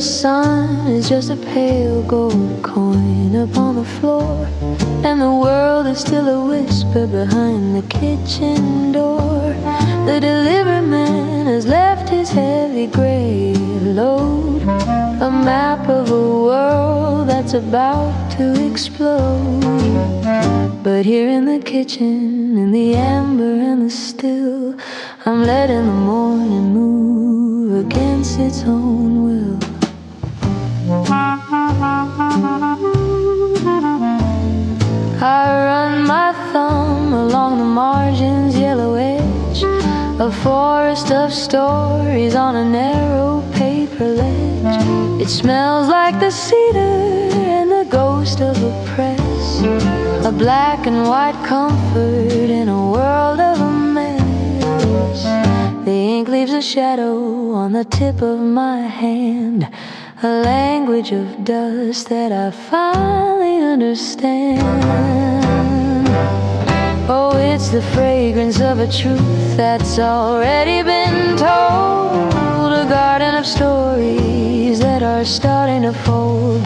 sun is just a pale gold coin upon the floor, and the world is still a whisper behind the kitchen door. The delivery man has left his heavy gray load, a map of a world that's about to explode. But here in the kitchen, in the amber and the still, I'm letting the morning move against its own will. I run my thumb along the margins, yellow edge, a forest of stories on a narrow paper ledge. It smells like the cedar and the ghost of a press, a black and white comfort in a world of a mess. The ink leaves a shadow on the tip of my hand, a language of dust that I finally understand. Oh, it's the fragrance of a truth that's already been told, a garden of stories that are starting to fold.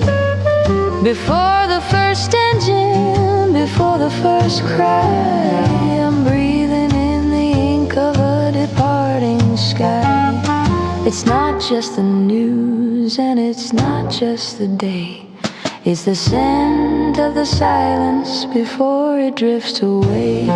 Before the first engine, before the first cry, I'm breathing in the ink of a departing sky. It's not just the news and it's not just the day, it's the scent of the silence before it drifts away.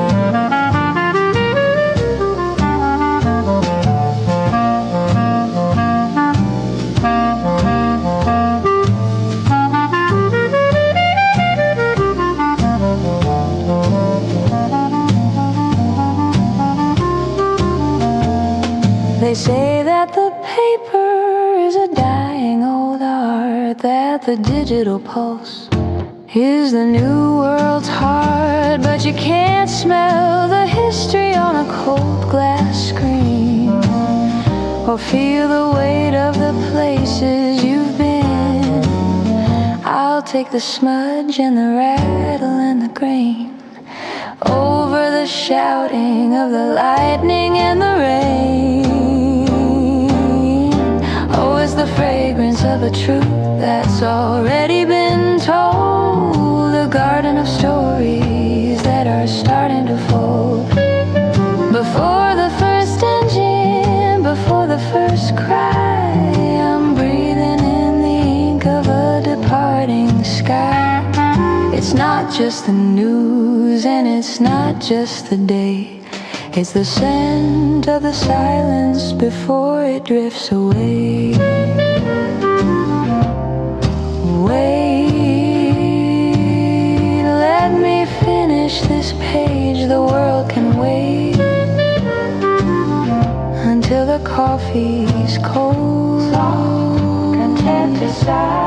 They say that the paper is a dying old art, that the digital pulse is the new world's heart, but you can't smell the history on a cold glass screen, or feel the weight of the places you've been. I'll take the smudge and the rattle and the grain over the shouting of the lightning and the rain. Oh, it's the fragrance of a truth that's already been told, a garden of stories that are starting to fold. Before the first engine, before the first cry, I'm breathing in the ink of a departing sky. It's not just the news and it's not just the day, it's the scent of the silence before it drifts away. Wait, let me finish this page, the world can wait until the coffee's cold, soft, content to sigh.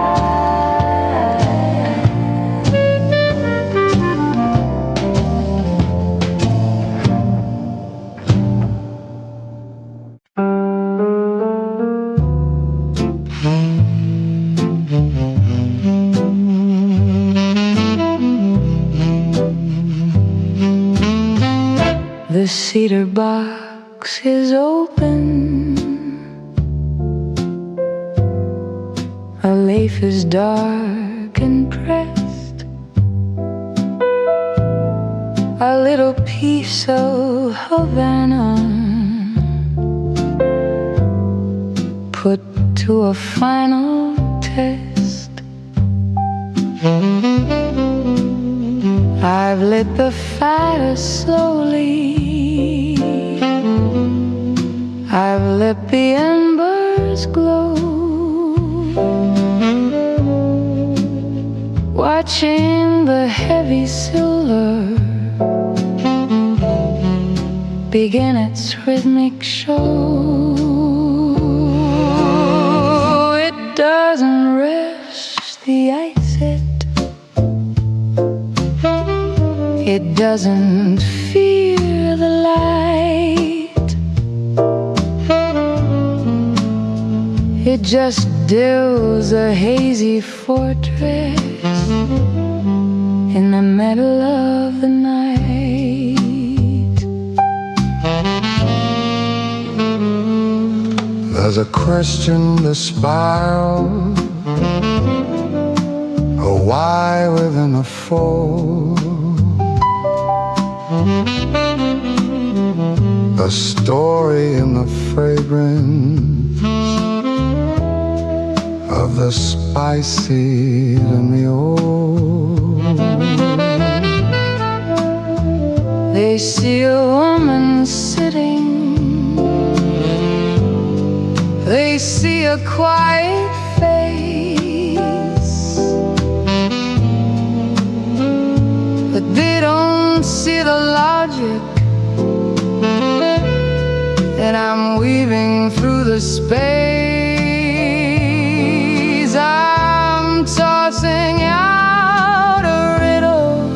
The cedar box is open, a leaf is dark and pressed, a little piece of Havana put to a final test. I've lit the fire slowly, I've let the embers glow, watching the heavy silver begin its rhythmic show. It doesn't rush the ice set, it doesn't fear the light, it just builds a hazy fortress in the middle of the night. Does a question the spiral, a why within a fold, a story in the fragrance of the spicy and the old. They see a woman sitting, they see a quiet face, but they don't see the logic that I'm weaving through the space. I'm tossing out a riddle,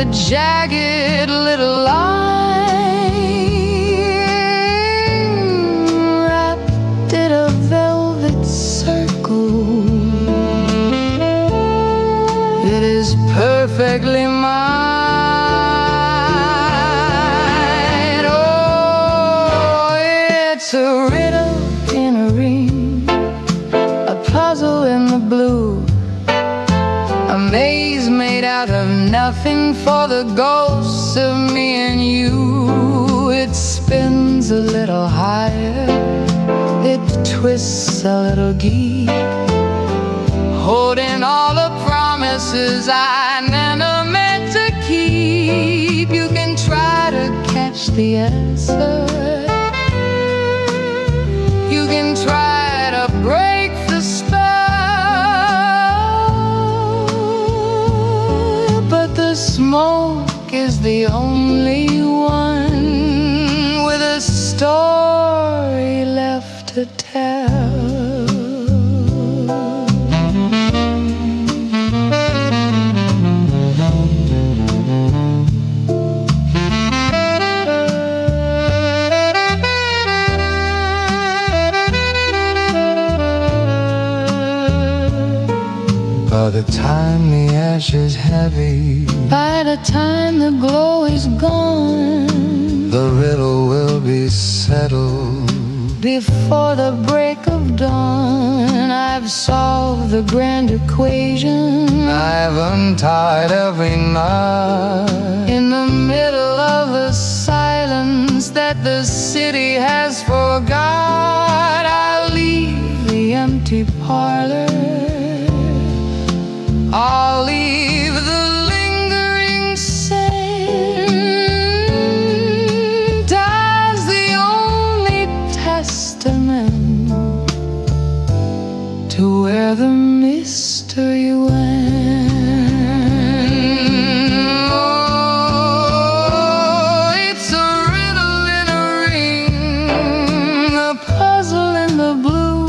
a jagged little line wrapped in a velvet circle. It is perfectly mine. It's a riddle in a ring, a puzzle in the blue, a maze made out of nothing for the ghosts of me and you. It spins a little higher, it twists a little deep, holding all the promises I never meant to keep. You can try to catch the answer, you can try to break the spell, but the smoke is the only one with a story left to tell. By the time the ash is heavy, by the time the glow is gone, the riddle will be settled. Before the break of dawn, I've solved the grand equation. I've untied every knot. In the middle of a silence that the city has forgot, I'll leave the empty parlor, I'll leave the lingering scent as the only testament to where the mystery went. Oh, it's a riddle in a ring, a puzzle in the blue,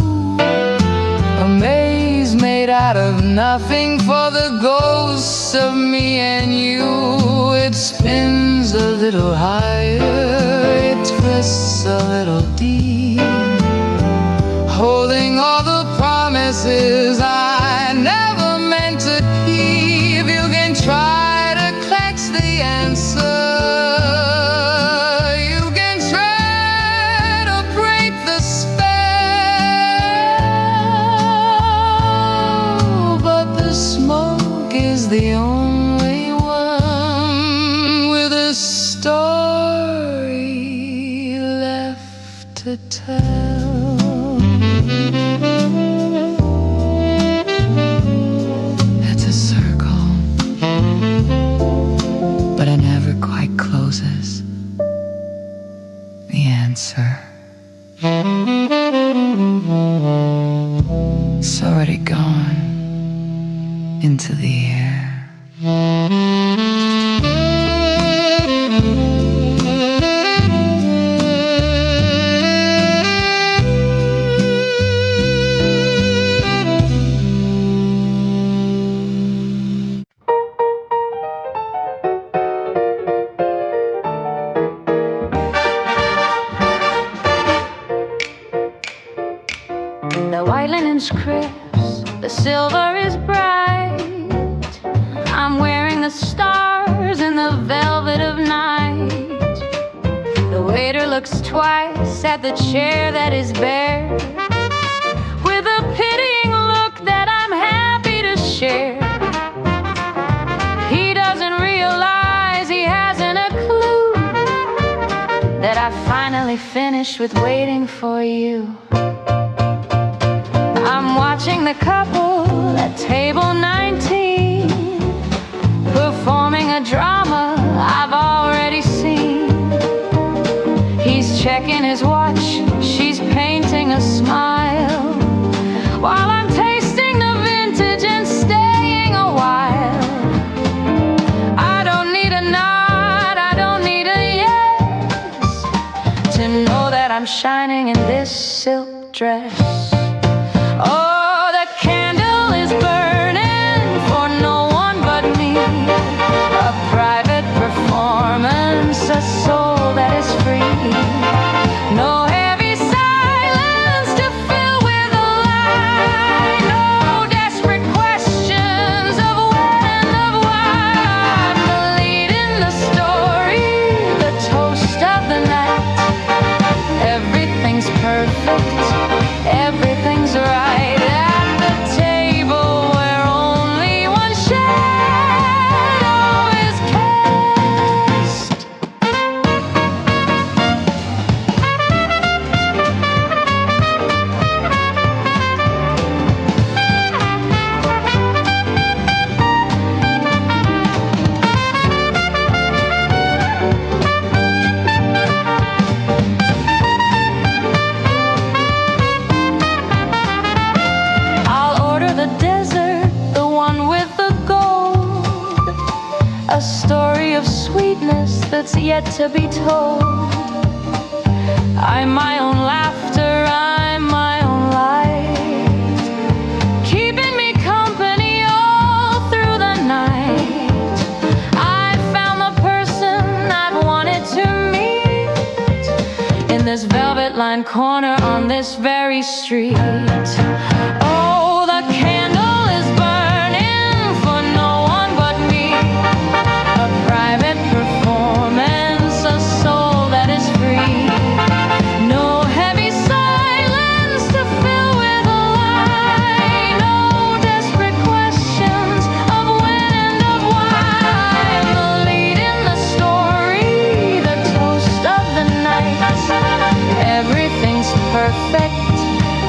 a maze made out of nothing for the ghosts of me and you. It spins a little higher, it twists a little deep, holding all the promises I never meant to keep. You can try to catch the answer, you can try to break the spell, but the smoke is the only one with a story left to tell. It's a circle, but it never quite closes. The answer, it's already gone into the air. The white linen's crisp, the silver is bright. I'm wearing the stars in the velvet of night. The waiter looks looks twice at the chair that is bare, with a pitying look that I'm happy to share. He doesn't realize he hasn't a clue that I finally finished with waiting for you. I'm watching the couple at table 19, performing a drama I've already seen. He's checking his watch, she's painting a smile, while I'm tasting the vintage and staying a while. I don't need a nod, I don't need a yes, to know that I'm shining in this silk dress. Oh, the candle is burning for no one but me, a private performance, a soul that is free. No heavy silence to fill with a lie, no desperate questions of when and of why. I'm the lead in the story, the toast of the night. Everything's perfect, everything's right at the table where only one shadow is cast. I'll order the desert, the one with the gold, a story of sweetness that's yet to be told. I'm my own laughter, I'm my own light, keeping me company all through the night. I found the person I've wanted to meet in this velvet-lined corner on this very street. Oh, the candle is burning for no one but me, a private performance, a soul that is free. No heavy silence to fill with a lie, no desperate questions of when and of why. I'm the lead in the story, the toast of the night. Everything's perfect,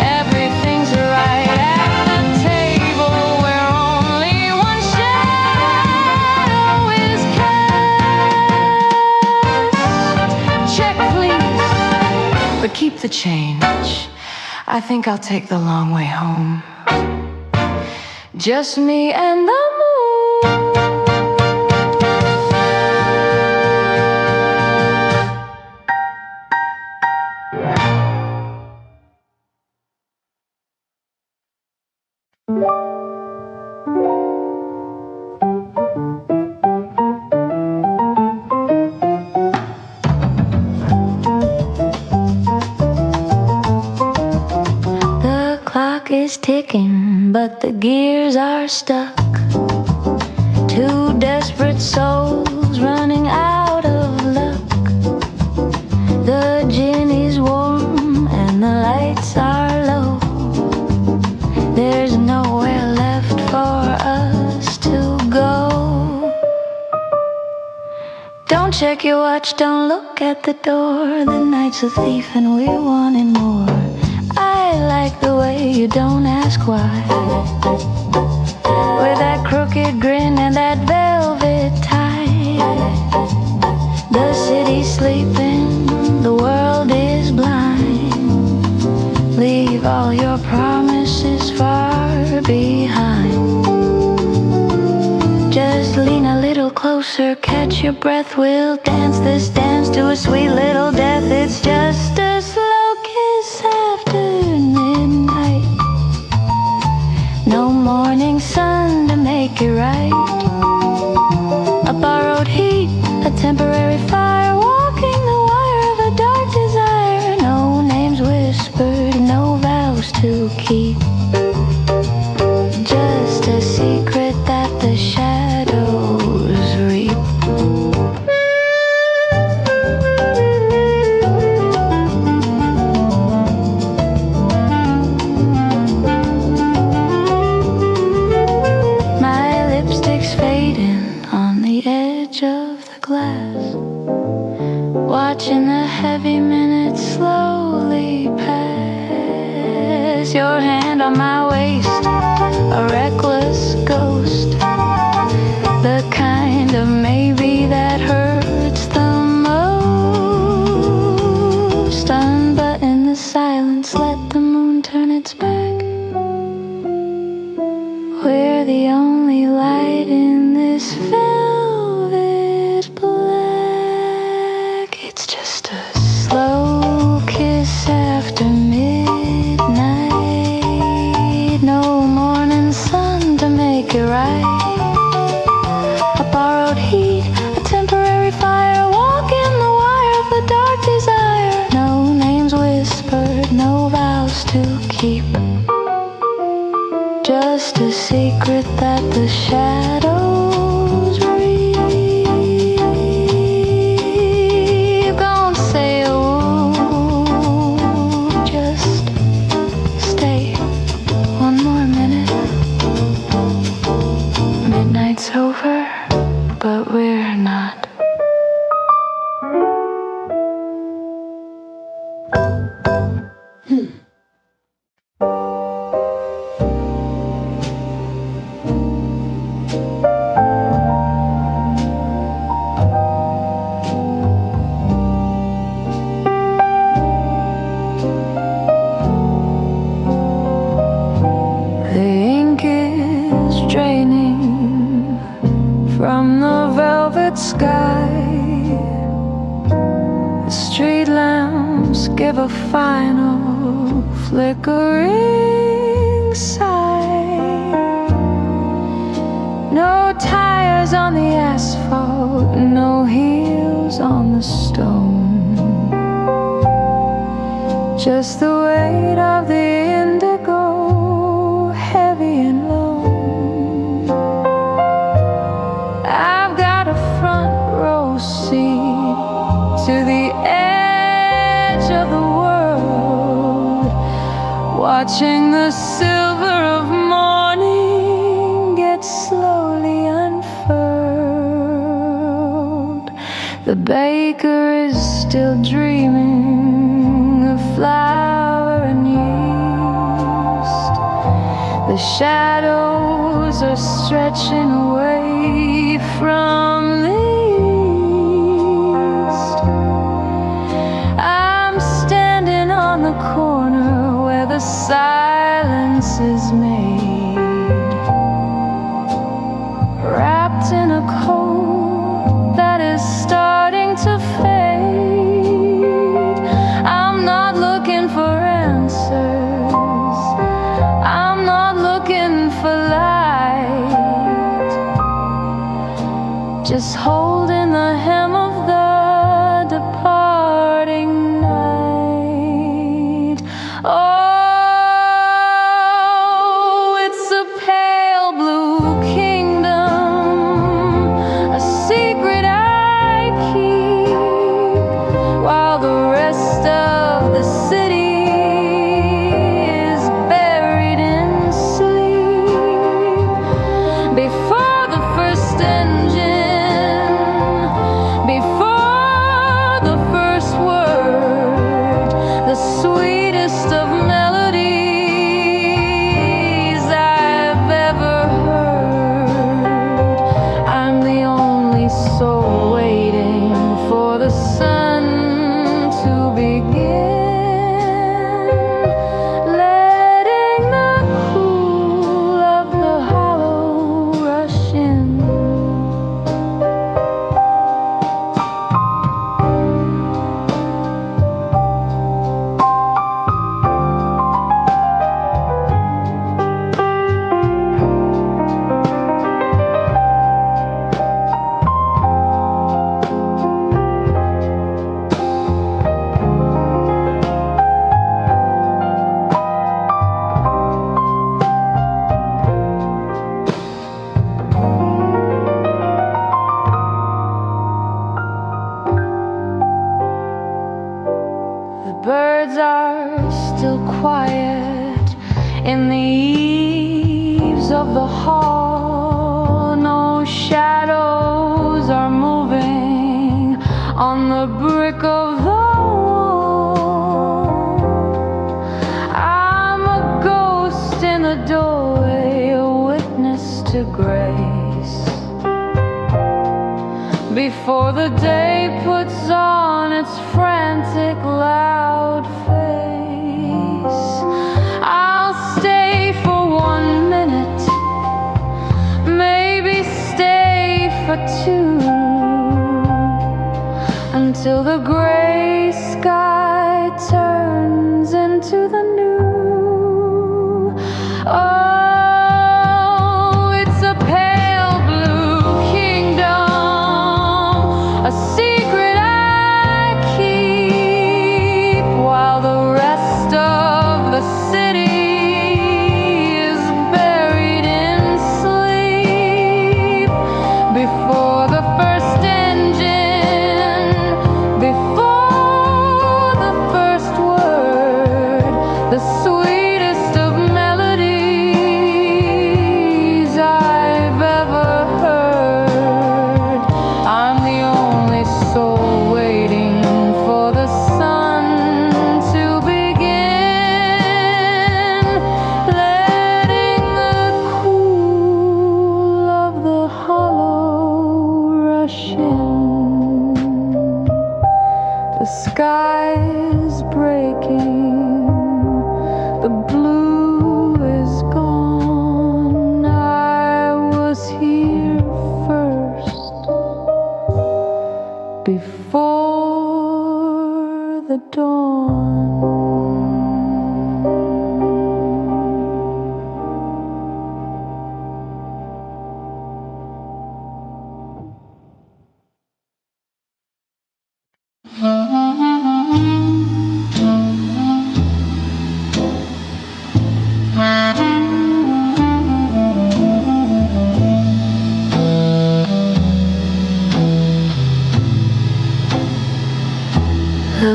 everything's right at the table where only one shadow is cast. Check, please, but keep the change. I think I'll take the long way home. Just me and the moon. The clock is ticking, but the gears are stuck. Two desperate souls running out of luck. The gin is warm and the lights are low. There's nowhere left for us to go. Don't check your watch, don't look at the door. The night's a thief and we're wanting more. I like the way you don't ask why, with that crooked grin and that velvet tie. The city's sleeping, the world is blind. Leave all your promises far behind. Just lean a little closer, catch your breath. We'll dance this dance to a sweet little death. It's just a slow kiss after midnight. No morning sun to make it right. A borrowed heat, a temporary fire, walking the wire of a dark desire. No names whispered, no vows to keep. Just a secret that the shadows reap. the only light in this velvet black. It's just a slow kiss after midnight. No morning sun to make it right. A borrowed heat, a temporary fire. Walking the wire of the dark desire. No names whispered, no vows to keep. Just a secret that the shadows breathe. Don't say a word, just stay one more minute. Midnight's over, but we're not. From the velvet sky, the street lamps give a final flickering sigh. No tires on the asphalt, no heels on the stone. Just the weight of the indigo, heavy and low. To the edge of the world, watching the silver of morning get slowly unfurled. The baker is still dreaming of flour and yeast. The shadows are stretching away from the corner where the silence is made, wrapped in a coat that is starting to fade. I'm not looking for answers, I'm not looking for light, just holding the hem of the departing night. Oh, it's a pale blue kingdom, a secret I keep, while the rest of the city is buried in sleep. Before the first engine, before the first word, the sweetest of melodies I've ever heard. I'm the only soul waiting for the sun to begin, letting the cool of the hollow rush in. The birds are still quiet in the eaves of the hall. No shadows are moving on the brick of the wall. I'm a ghost in the doorway, a witness to grace. Before the day puts on its frantic loud face, I'll stay for 1 minute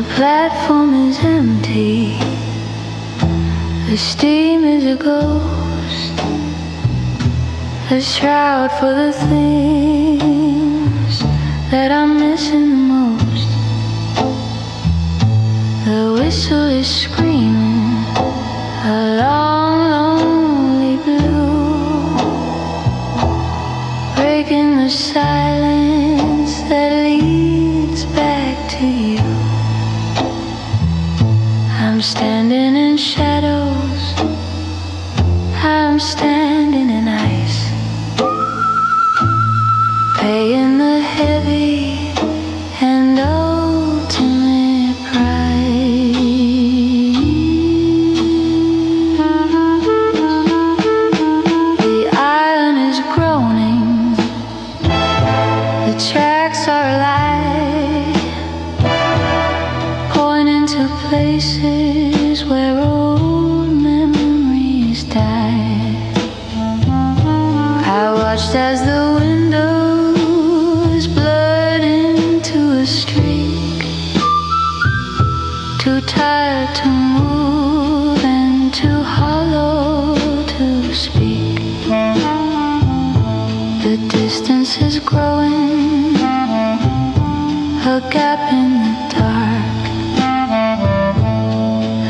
The platform is empty. The steam is a ghost, a shroud for the things that I'm missing the most. The whistle is screaming a long, lonely blue, breaking the silence that leads back to you. I'm standing in shadows, I'm standing in ice, paying the heavy and ultimate price. The iron is groaning, the tracks are alive, pointing to places where old memories die. I watched as the windows blurred into a streak, too tired to move and too hollow to speak. The distance is growing, a gap in the dark,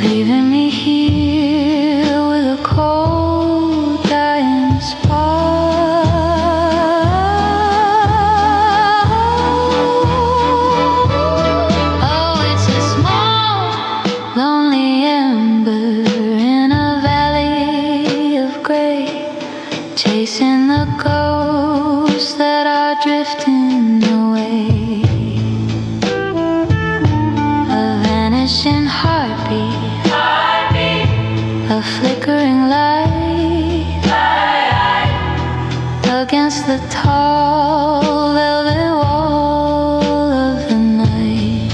leaving me here with a cold, dying spark. Oh, it's a small, lonely ember in a valley of gray, chasing the ghosts that are drifting away. A vanishing heartbeat, a flickering light against the tall velvet wall of the night.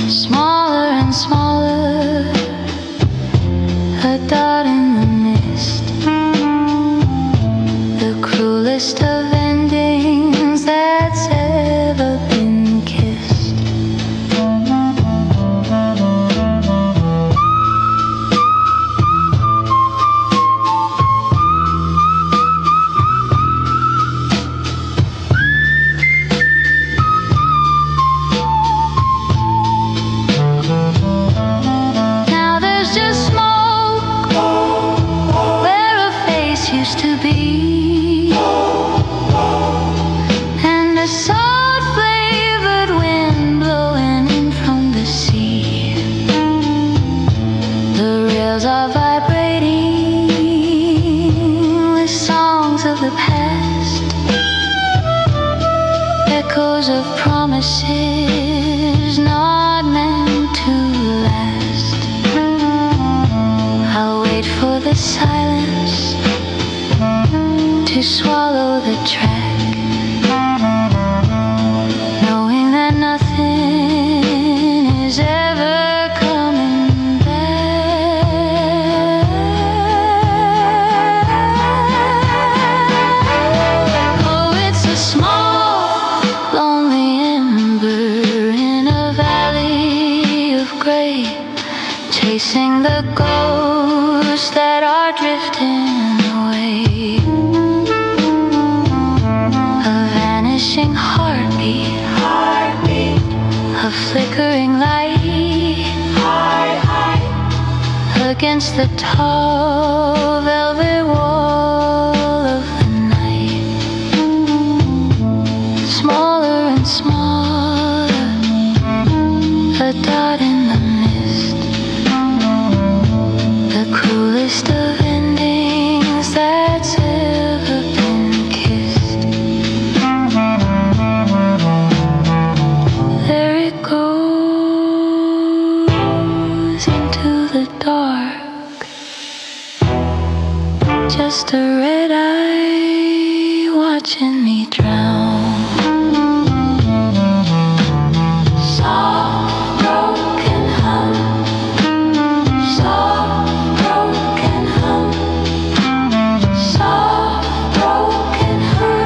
Smaller and smaller, a dot in the mist, the cruelest of endings that's ever been kissed. Now there's just smoke where a face used to be, and a salt flavored wind blowing in from the sea. The rails are vibrating with songs of the past, echoes of promises not meant to last. I'll wait for the silence to swallow the track, knowing that nothing is ever coming back. Oh, it's a small, lonely ember in a valley of gray, chasing the ghosts that are drifting away. A vanishing heartbeat, a flickering light against the tall velvet wall of the night. Smaller and smaller, a dot in the mist, the cruelest of endings that's ever been kissed. There it goes into the dark, just a red eye watching me drown. Soft broken hum, soft broken hum, soft broken hum.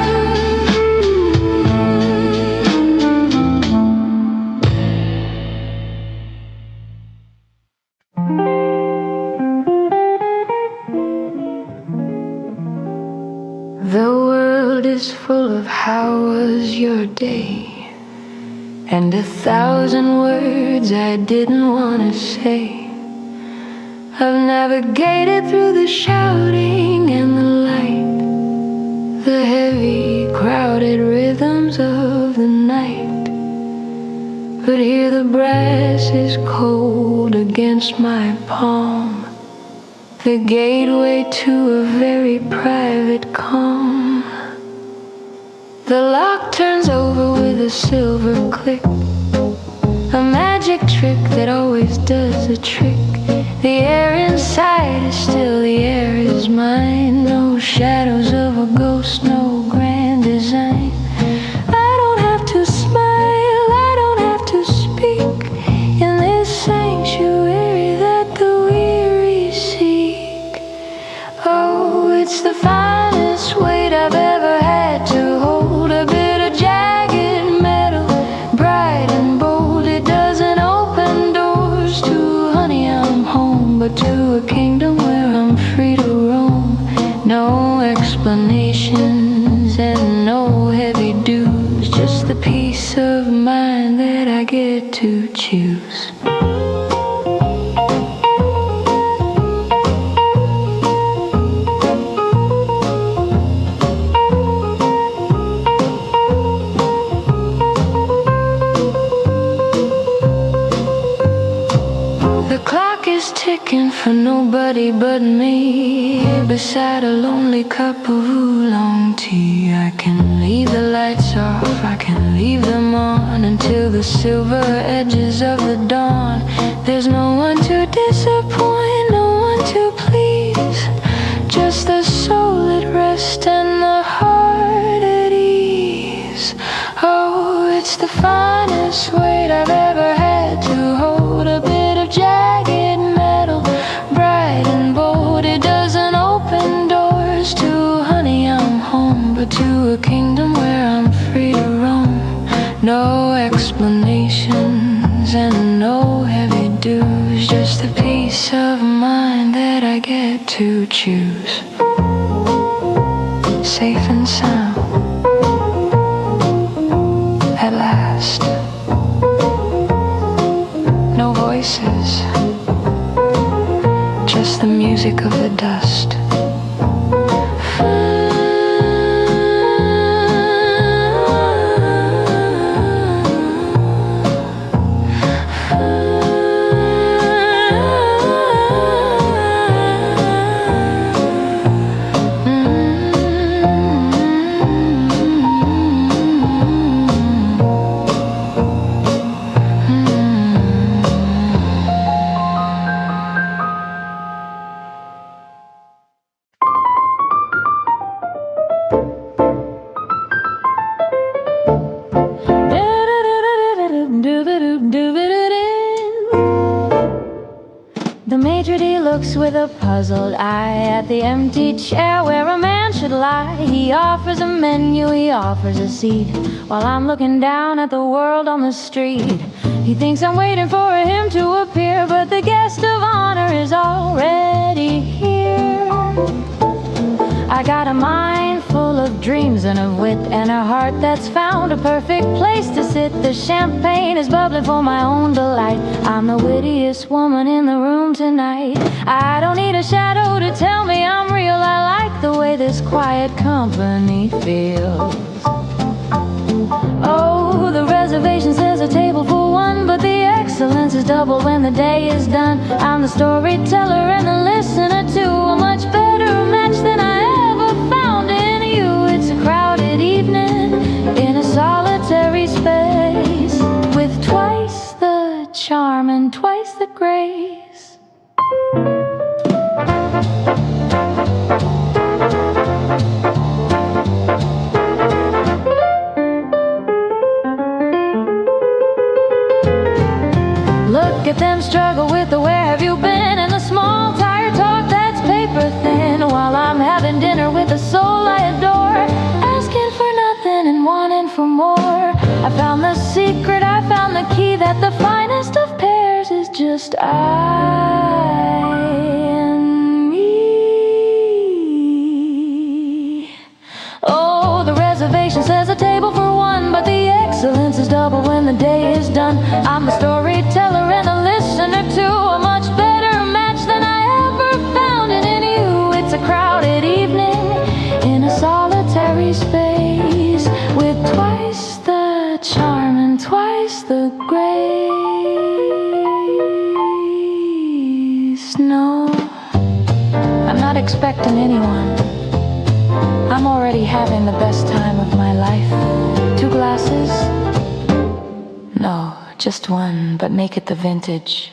The world is full of how was your day, and 1,000 words I didn't want to say. I've navigated through the shouting and the light, the heavy, crowded rhythms of the night. But here the brass is cold against my palm, the gateway to a very private calm. The lock turns over with a silver click, a magic trick that always does a trick. The air inside is still, the air is mine. No shadows of a ghost, no grand design. I don't have to smile, I don't have to speak in this sanctuary that the weary seek. Oh, it's the finest weight I've ever had to hold, a bit of jagged metal, bright and bold. It doesn't open doors to honey, I'm home, but to a kingdom where I'm free to roam. No explanations and no heavy dues, just the peace of mind that I get to choose. Ticking for nobody but me, beside a lonely cup of oolong tea. I can leave the lights off, I can leave them on until the silver edges of the dawn. There's no one to disappoint, no one to please, just the soul at rest and the heart at ease. Oh, it's the finest weight I've ever had to hold, a bit of jagged metal, bright and bold. It doesn't open doors to honey, I'm home, but to a kingdom where I'm free to roam. No explanations and no heavy dues, just the peace of mind that I get to choose. Safe and sound at last. No voices, just the music of the dust. With a puzzled eye at the empty chair where a man should lie. He offers a menu, he offers a seat, while I'm looking down at the world on the street. He thinks I'm waiting for him to appear, but the guest of honor is already here. I got a mind full of dreams and of wit, and a heart that's found a perfect place to sit. The champagne is bubbling for my own delight. I'm the wittiest woman in the room tonight. I don't need a shadow to tell me I'm real. I like the way this quiet company feels. Oh, the reservation says a table for one, but the excellence is doubled when the day is done. I'm the storyteller and the listener too, a much better match than I ever found in you. It's a crowded evening in a solitary space, with twice the charm and twice the grace. Look at them struggle with the where have you been, and the small tired talk that's paper thin, while I'm having dinner with a soul I adore, asking for nothing and wanting for more. I found the secret, I found the key, that the finest of pairs is just I and me. done. I'm a storyteller and a listener too, a much better match than I ever found in you. It's a crowded evening in a solitary space, with twice the charm and twice the grace. No, I'm not expecting anyone. I'm already having the best time of my life. 2 glasses? No, just one, but make it the vintage.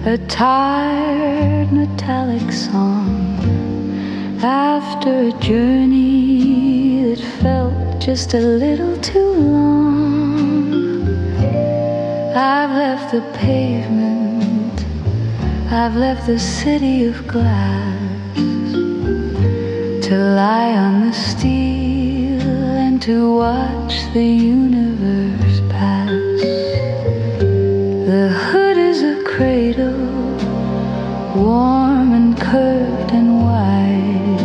A tired metallic song after a journey that felt just a little too long. I've left the pavement, I've left the city of glass, to lie on the steel and to watch the universe pass. The hood is a cradle, warm and curved and wide,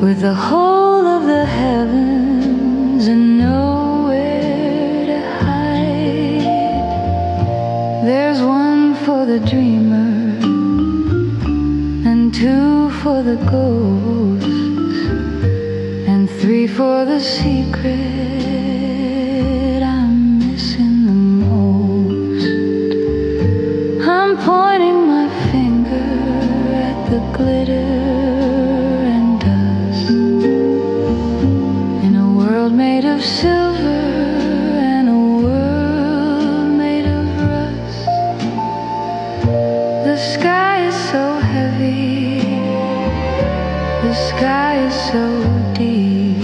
with the whole of the heavens and nowhere to hide. There's one for the dreamer and 2 for the ghosts and 3 for the secret I'm missing the most. I'm pointing my finger at the glitter and dust in a world made of silver and a world made of rust. The sky is so heavy, the sky is so deep,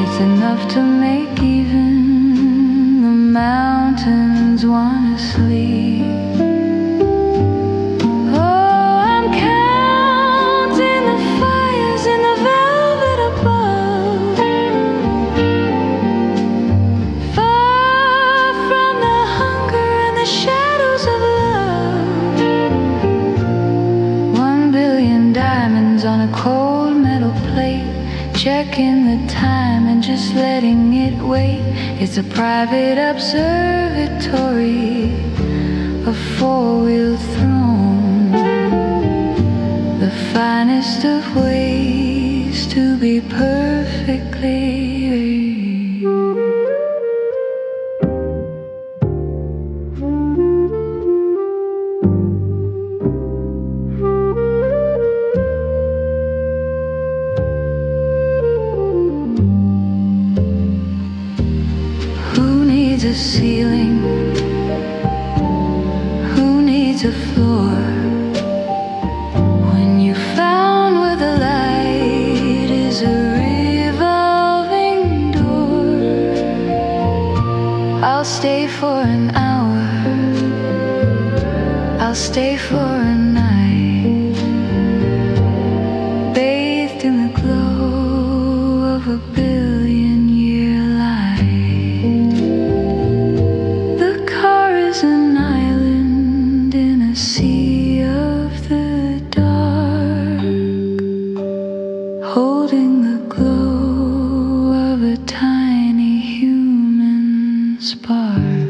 it's enough to make even the mountains wanna sleep. On a cold metal plate, checking the time and just letting it wait. It's a private observatory, a 4-wheel throne, the finest of ways to be perfectly. A ceiling, who needs a floor, when you found where the light is a revolving door. I'll stay for an hour, I'll stay for a night, bathed in the glow of a billion-year light. An island in a sea of the dark, holding the glow of a tiny human spark.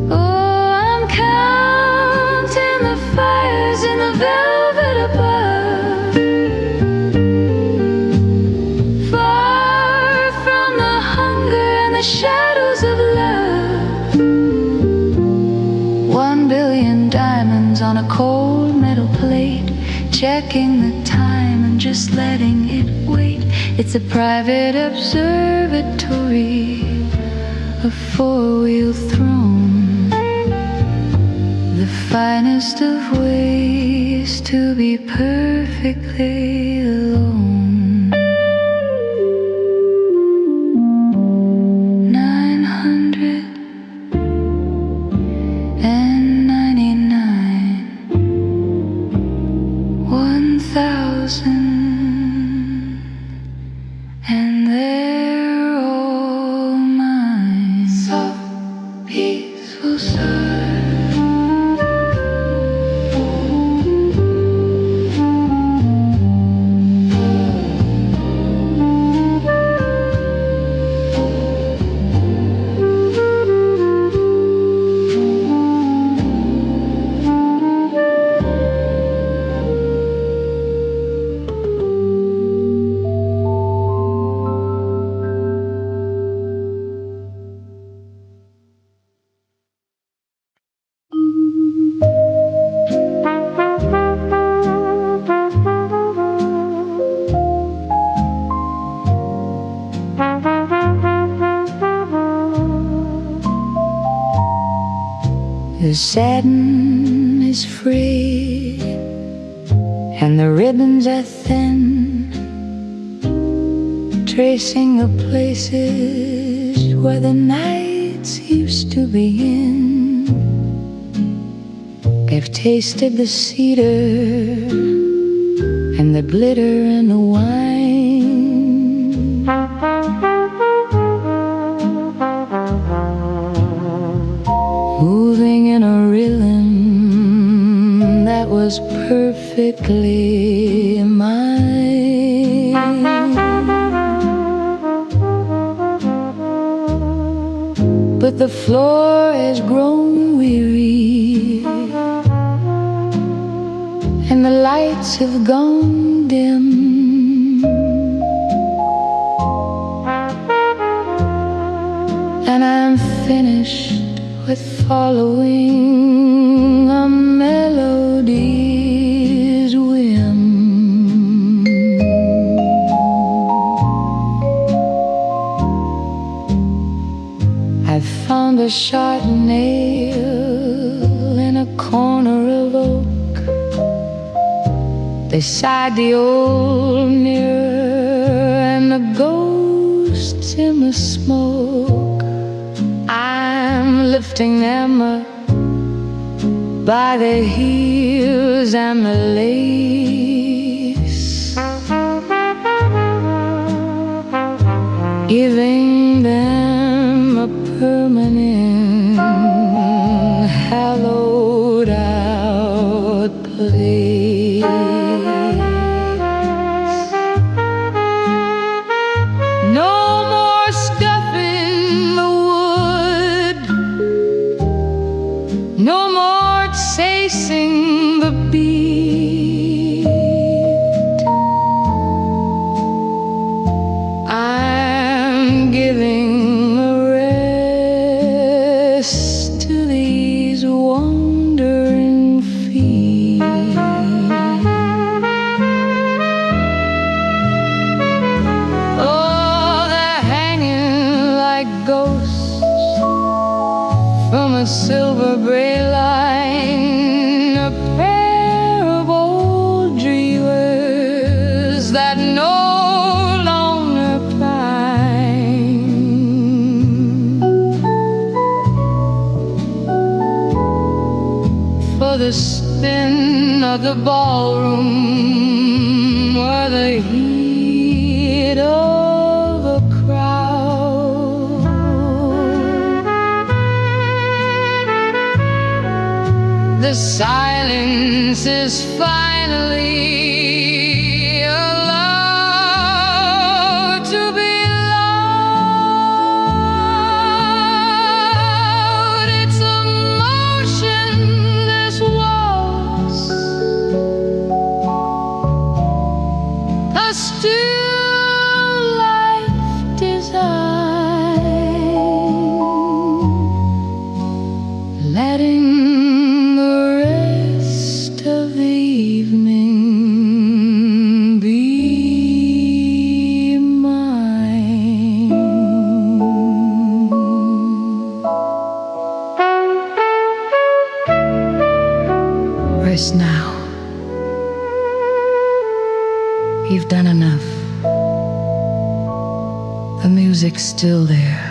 Oh, I'm counting the fires in the velvet above, far from the hunger and the shadows of love. 1 billion diamonds on a cold metal plate, checking the time and just letting it wait. It's a private observatory, a 4-wheel throne, the finest of ways is to be perfectly alone. 999, 1,000, and they're all mine. Soft, peaceful surf. The satin is free and the ribbons are thin, tracing the places where the nights used to begin. They've tasted the cedar and the glitter and the wine. Moving in a rhythm that was perfectly mine. But the floor has grown weary and the lights have gone dim, and I'm finished with following a melody's whim. I've found a sharp nail in a corner of oak beside the old mirror and the ghosts in the smoke. I'm lifting them up by the heels and the lace, giving them a permanent, hallowed out place. No more stuffing the wood, no more chasing the beat. I'm giving a rest to these wandering feet. Oh, they're hanging like ghosts from a silver braid line, a pair of old dreamers that no longer pine. For the spin of the ballroom or the heat of a crowd, the silence is finally allowed to be loud. It's a motionless waltz, a still life design, letting the rest of the evening be mine. Rest now You've done enough. The music's still there.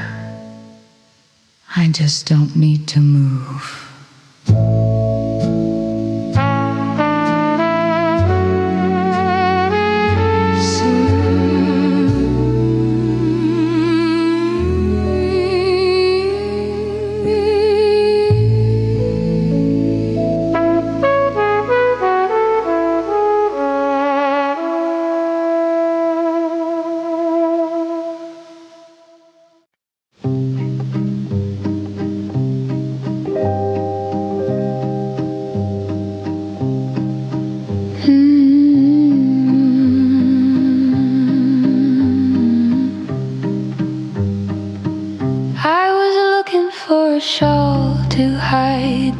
I just don't need to move.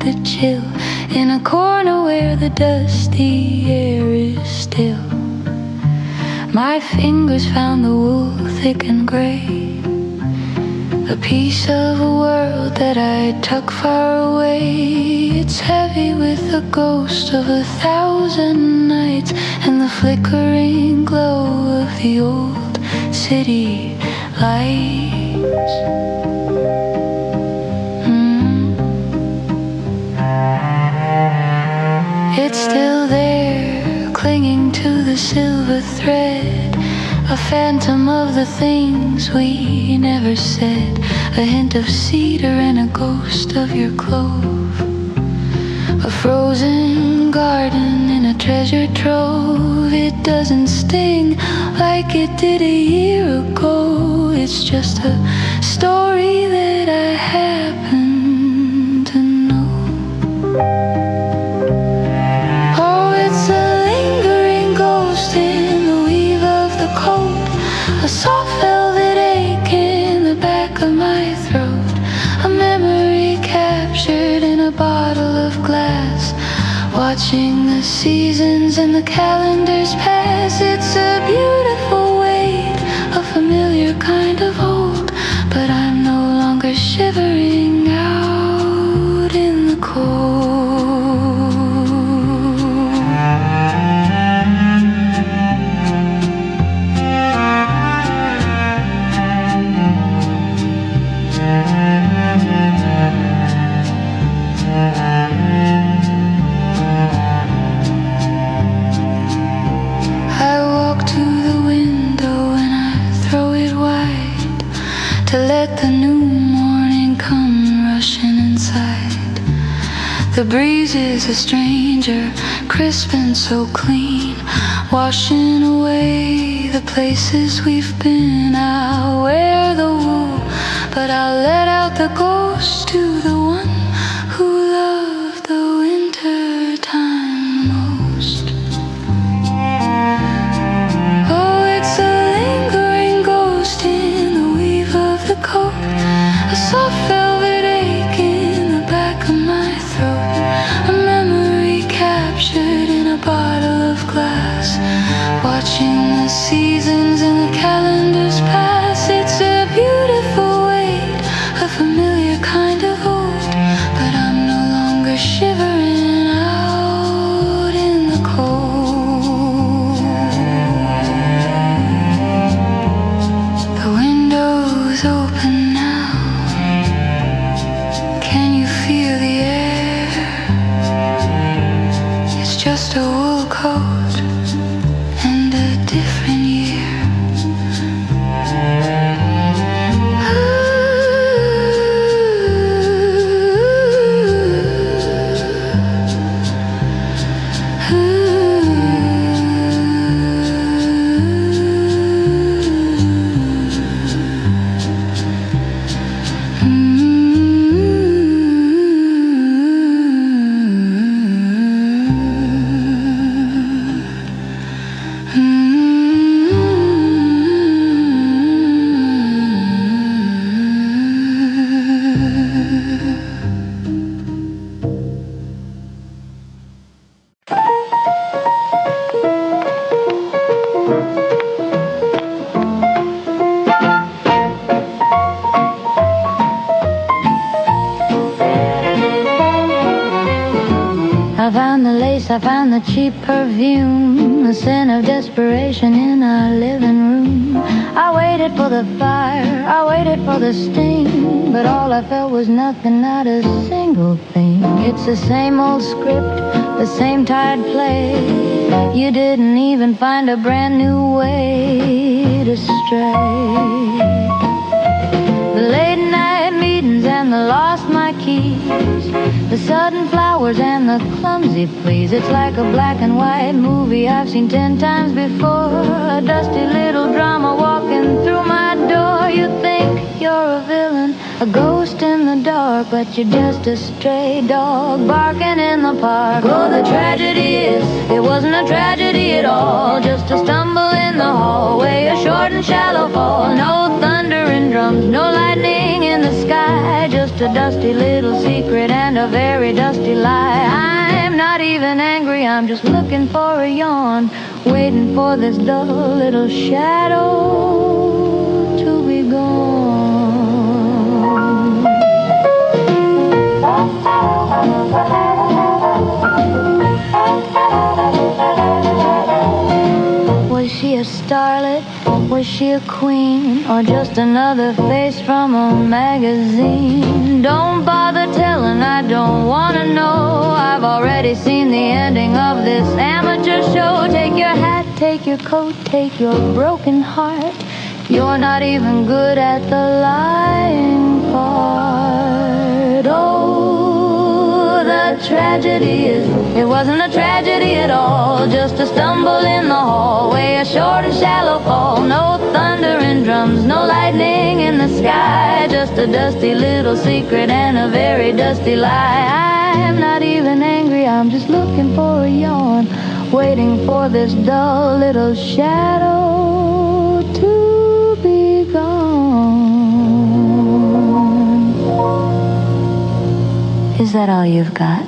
The chill in a corner where the dusty air is still. My fingers found the wool thick and gray, a piece of a world that I tuck far away. It's heavy with the ghost of 1,000 nights and the flickering glow of the old city lights. It's still there, clinging to the silver thread, a phantom of the things we never said, a hint of cedar and a ghost of your clove, a frozen garden in a treasure trove. It doesn't sting like it did a year ago. It's just a story that I happen to know. A soft velvet ache in the back of my throat, a memory captured in a bottle of glass, watching the seasons and the calendars pass. It's a beautiful weight, a familiar kind of old, but I'm no longer shivering out in the cold. To let the new morning come rushing inside. The breeze is a stranger, crisp and so clean, washing away the places we've been. I'll wear the wool, but I'll let out the ghost to the one who loved the winter time most. Oh, it's a lingering ghost in the weave of the coat, a soft velvet ache in the back of my throat, a memory captured in a bottle of glass, watching the seasons and the calendars pass. It's a beautiful weight, a familiar kind of old, but I'm no longer shivering out in the cold. The window's open now. Can you feel the air? It's just a wool coat and a different year. place I found the cheap perfume, the scent of desperation in our living room. I waited for the fire, I waited for the sting, but all I felt was nothing, not a single thing. It's the same old script, the same tired play. You didn't even find a brand new way to stray. The late night meetings and the lost my keys, the sudden flowers and the clumsy pleas. It's like a black and white movie I've seen 10 times before. A dusty little drama walking through my door. You think you're a villain, a ghost in the dark, but you're just a stray dog barking in the park. Oh, the tragedy is, it wasn't a tragedy at all, just a stumble in the hallway, a short and shallow fall. No thunder and drums, no lightning in the sky, just a dusty little secret and a very dusty lie. I'm not even angry, I'm just looking for a yawn, waiting for this dull little shadow to be gone. Was she a starlet? Was she a queen? Or just another face from a magazine? Don't bother telling, I don't want to know. I've already seen the ending of this amateur show. Take your hat, take your coat, take your broken heart. You're not even good at the lying part. Oh, the tragedy is, it wasn't a tragedy at all, just a stumble in the hallway, a short and shallow fall. No thunder and drums, no lightning in the sky, just a dusty little secret and a very dusty lie. I'm not even angry, I'm just looking for a yawn, waiting for this dull little shadow to be gone. Is that all you've got?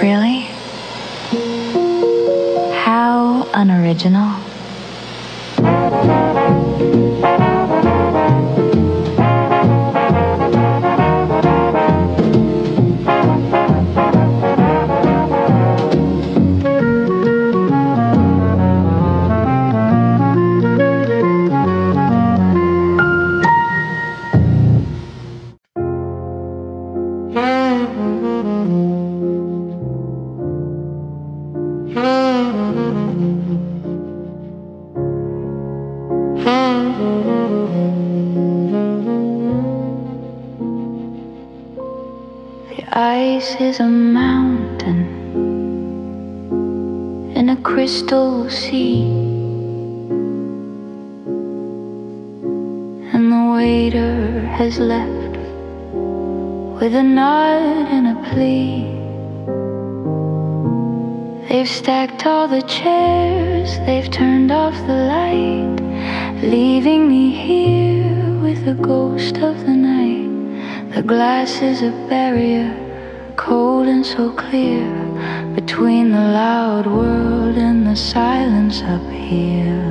Really? How unoriginal. Ice is a mountain in a crystal sea, and the waiter has left with a nod and a plea. They've stacked all the chairs, they've turned off the light, leaving me here with the ghost of the night. The glass is a barrier, cold and so clear, between the loud world and the silence up here.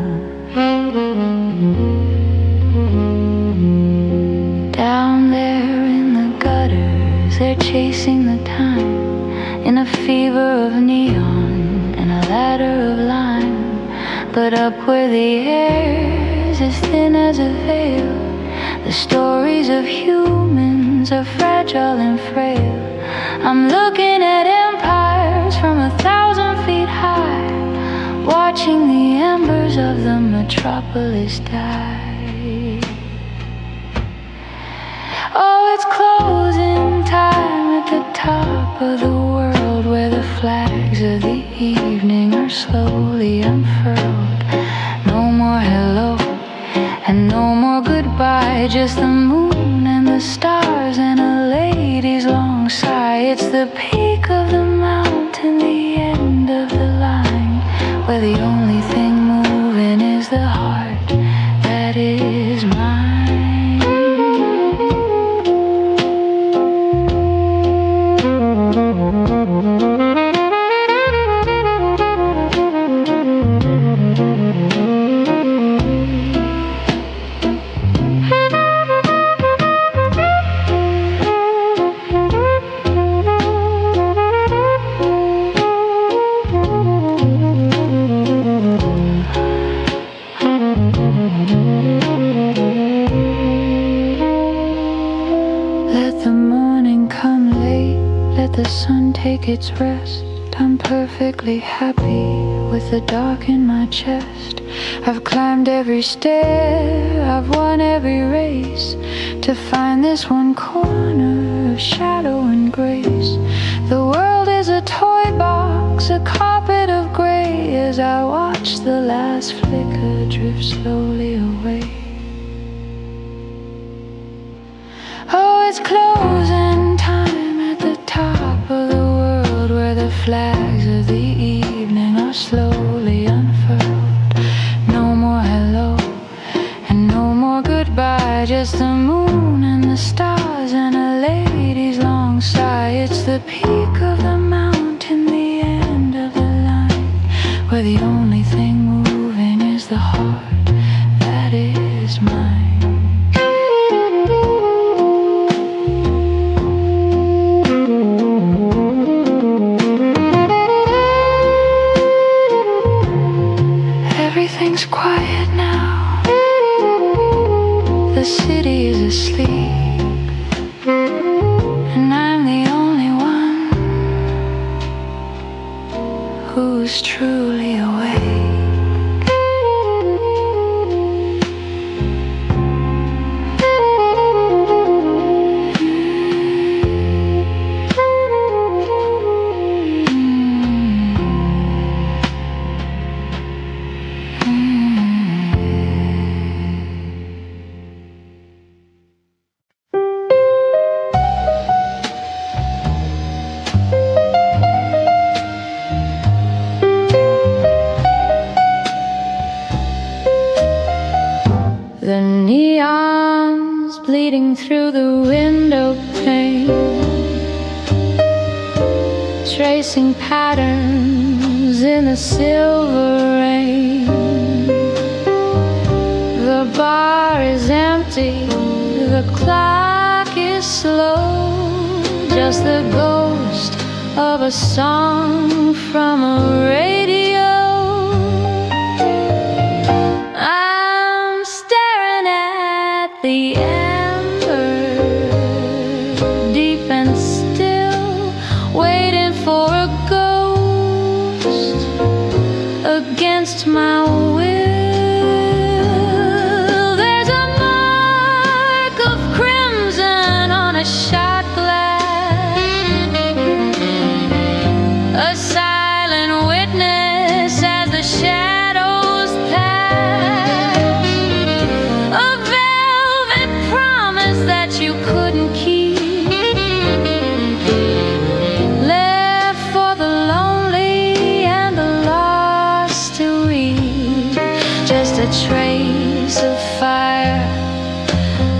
Down there in the gutters, they're chasing the time, in a fever of neon and a ladder of lime. But up where the air's as thin as a veil, the stories of humans are fragile and frail. I'm looking at empires from 1,000 feet high, watching the embers of the metropolis die. Oh, it's closing time at the top of the world, where the flags of the evening are slowly unfurled. No more hello and no more goodbye, just the moon and the stars and a lady's long sigh. It's the peak of the mountain, the end of the line, where the only thing moving is the heart that is mine. Let the morning come late, let the sun take its rest. I'm perfectly happy with the dark in my chest. I've climbed every stair, I've won every race, to find this one corner of shadow and grace. The world is a toy box, a carpet of gray, as I watch the last flicker drift slowly away. Oh, it's closing time at the top of the world, where the flags of the evening are slowly unfurled. No more hello and no more goodbye, just the moon and the stars and a lady's long sigh. It's the peak of the mountain, the end of the line, where the only thing moving is the heart that is mine. Everything's quiet now, the city is asleep, and I'm the only one who's truly awake. The neons bleeding through the window pane, tracing patterns in the silver rain. The bar is empty, the clock is slow, just the ghost of a song from a radio. The ember, deep and still, waiting for a ghost against my will. There's a mark of crimson on a shot glass, a silent witness as the shadows pass. That you couldn't keep, left for the lonely and the lost to read. Just a trace of fire,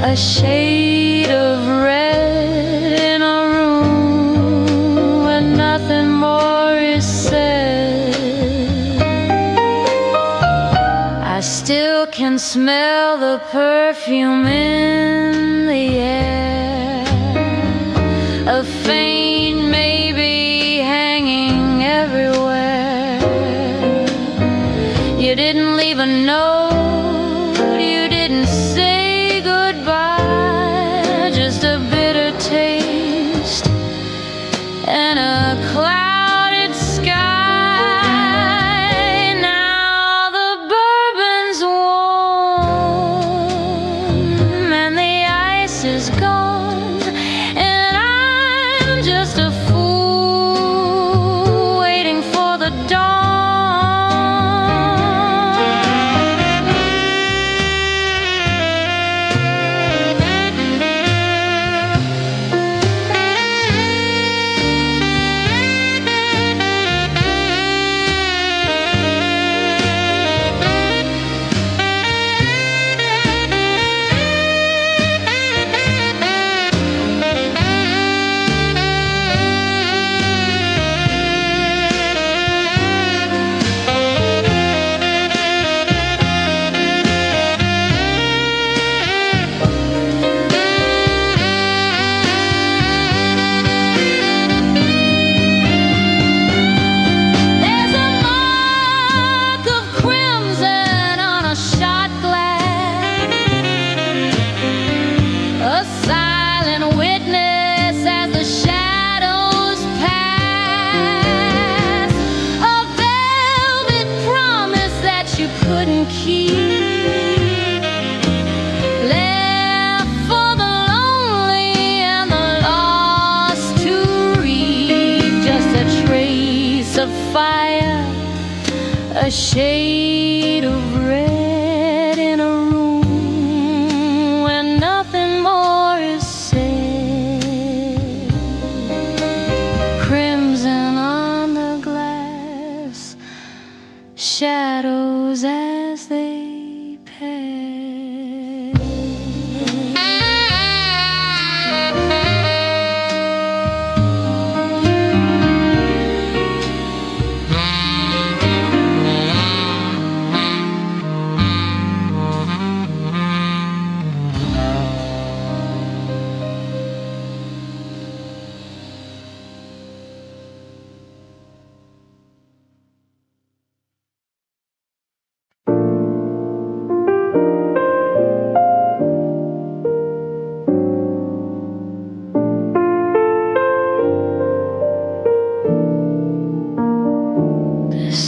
a shade of red in a room where nothing more is said. I still can smell the perfume in the air, a faint maybe hanging everywhere. You didn't leave a note, you didn't say goodbye, just a bitter taste and a clouded sky. Now the bourbon's warm and the ice is gone, and I'm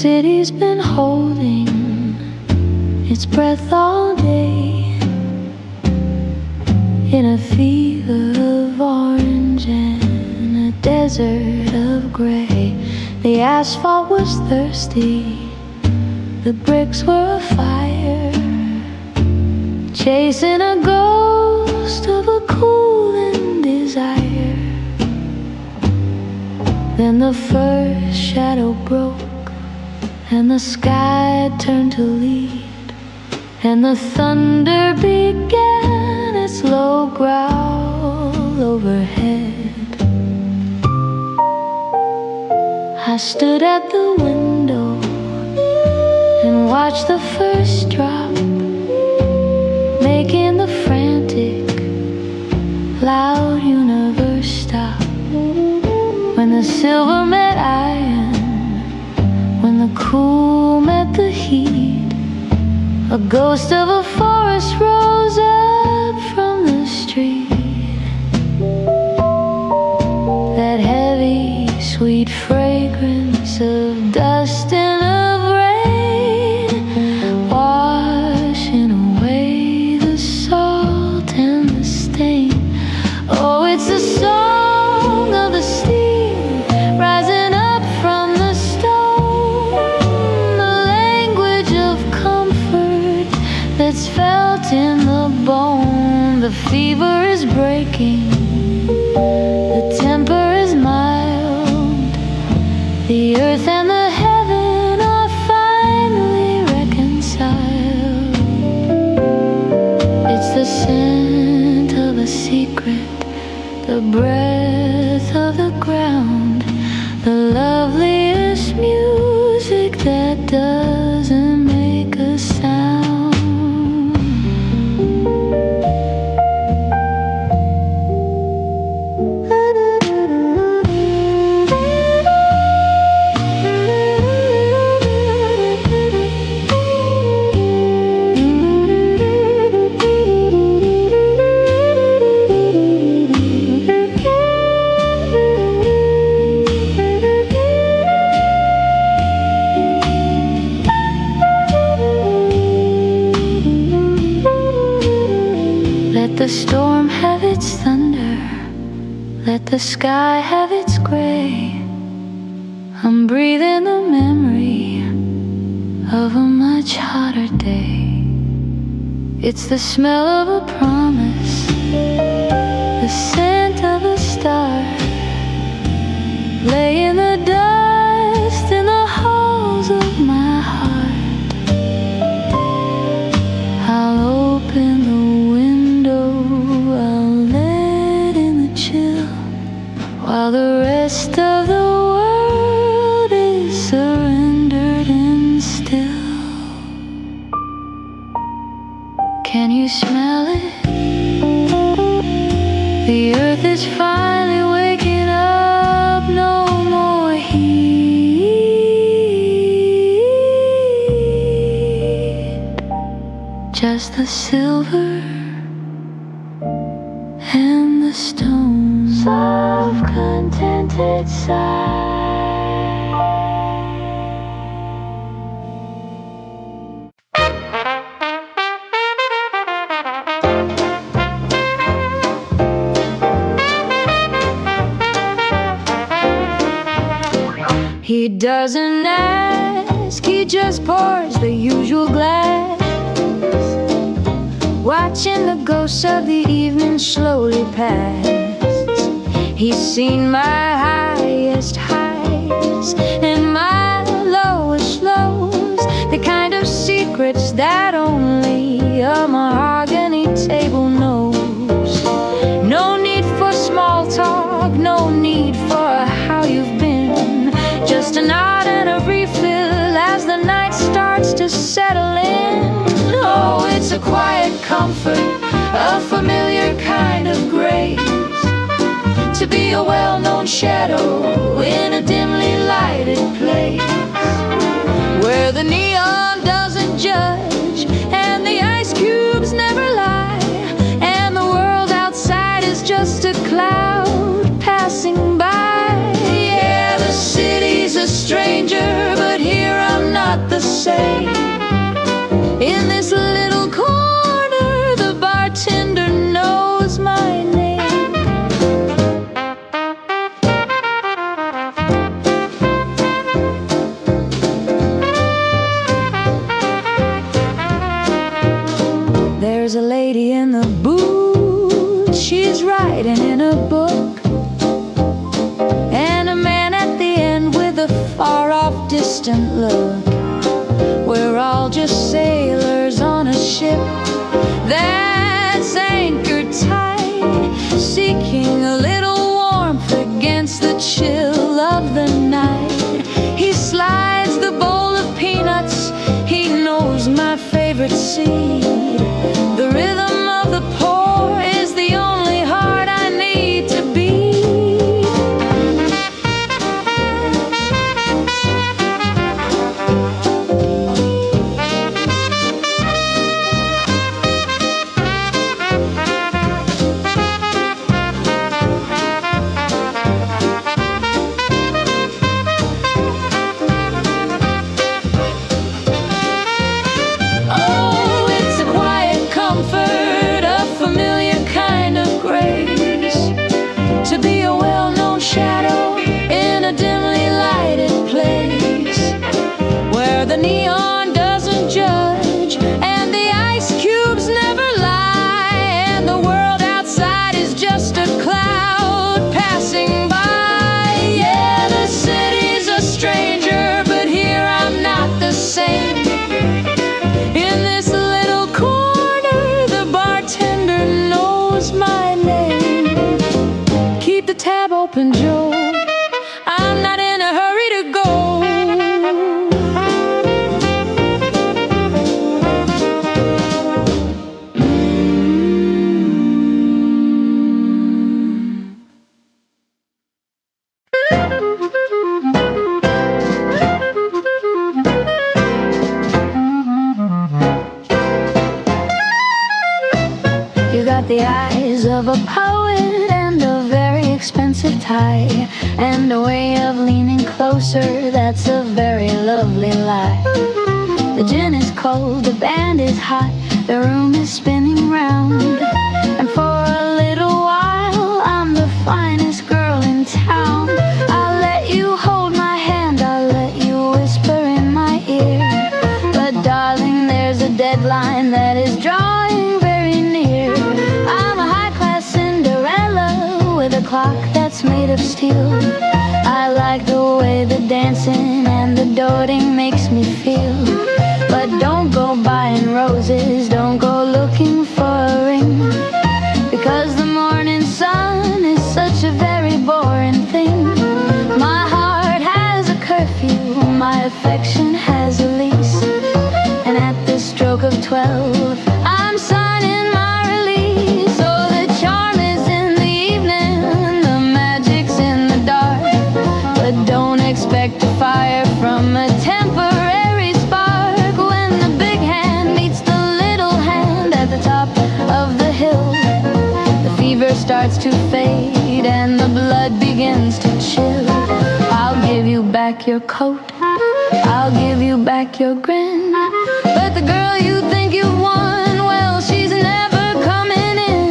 city's been holding its breath all day in a fever of orange and a desert of gray. The asphalt was thirsty, the bricks were afire, chasing a ghost of a cooling desire. Then the first shadow broke and the sky turned to lead, and the thunder began its low growl overhead. I stood at the window and watched the first drop, making the frantic, loud universe stop. When the silver met iron, when the cool met the heat, a ghost of a forest rose up from the street. That heavy, sweet fragrance of dust and of rain, washing away the salt and the stain. Oh, it's the song of the steam rising up from the stone, the language of comfort that's felt in the bone. The fever is breaking, the temper is mild, the earth and the heaven are finally reconciled. It's the scent of a secret, the breath of the ground, the loveliest music that doesn't make a sound. Let the storm have its thunder, let the sky have its gray. I'm breathing the memory of a much hotter day. It's the smell of a promise, the scent of a star, lay in the dust in the halls of my heart. I'll open the window, I'll let in the chill, while the rest of the world is surrendered and still. Can you smell it? The earth is finally waking up, no more heat, just the silver and the stones of contented sight. He doesn't ask, he just pours the usual glass, watching the ghosts of the evening slowly pass. He's seen my highest highs and my lowest lows, the kind of secrets that only a mahogany table knows. No need for small talk, no need for how you've been, just a nod and a refill as the night starts to settle in. Oh, it's a quiet comfort, a familiar kind of grace, to be a well-known shadow in a dimly lighted place, where the neon doesn't judge and the ice cubes never lie, and the world outside is just a cloud passing by. Yeah, the city's a stranger, but here I'm not the same. In this little corner, the bartender knows my name. There's a lady in the booth, she's writing in a book, and a man at the end with a far-off distant look. We're all just sailors on a ship that's anchored tight, seeking a little warmth against the chill of the night. He slides the bowl of peanuts, he knows my favorite seed. The rhythm of the pour is the only heart I need to beat. To be a well-known shadow in a dimly lighted place, where the neon doesn't judge and the ice cubes never lie, and the world outside is just a cloud passing by. Yeah, the city's a stranger, but here I'm not the same. In this little corner, the bartender knows my name. Keep the tab open, Joe, I'm not in a hurry to go. You got the eyes of a poet and a very expensive tie, and a way of leaning closer that's a very lovely lie. The gin is cold, the band is hot, the room is spinning round, and for a little while I'm the finest girl in town. I'll let you hold my hand, I'll let you whisper in my ear, but darling, there's a deadline that is drawing very near. I'm a high-class Cinderella with a clock that's made of steel. I like the way the dancing and the doting makes me feel. But don't go buying roses, don't go looking for a ring, because the morning sun is such a very boring thing. My heart has a curfew, my affection has a lease, and at the stroke of 12 I'm signing my release. So the charm is in the evening, the magic's in the dark, but don't expect a fire from a temporary spark. When the big hand meets the little hand at the top of the hill, the fever starts to fade and the blood begins to chill. I'll give you back your coat, I'll give you back your grin, but the girl you think you've won, well, she's never coming in.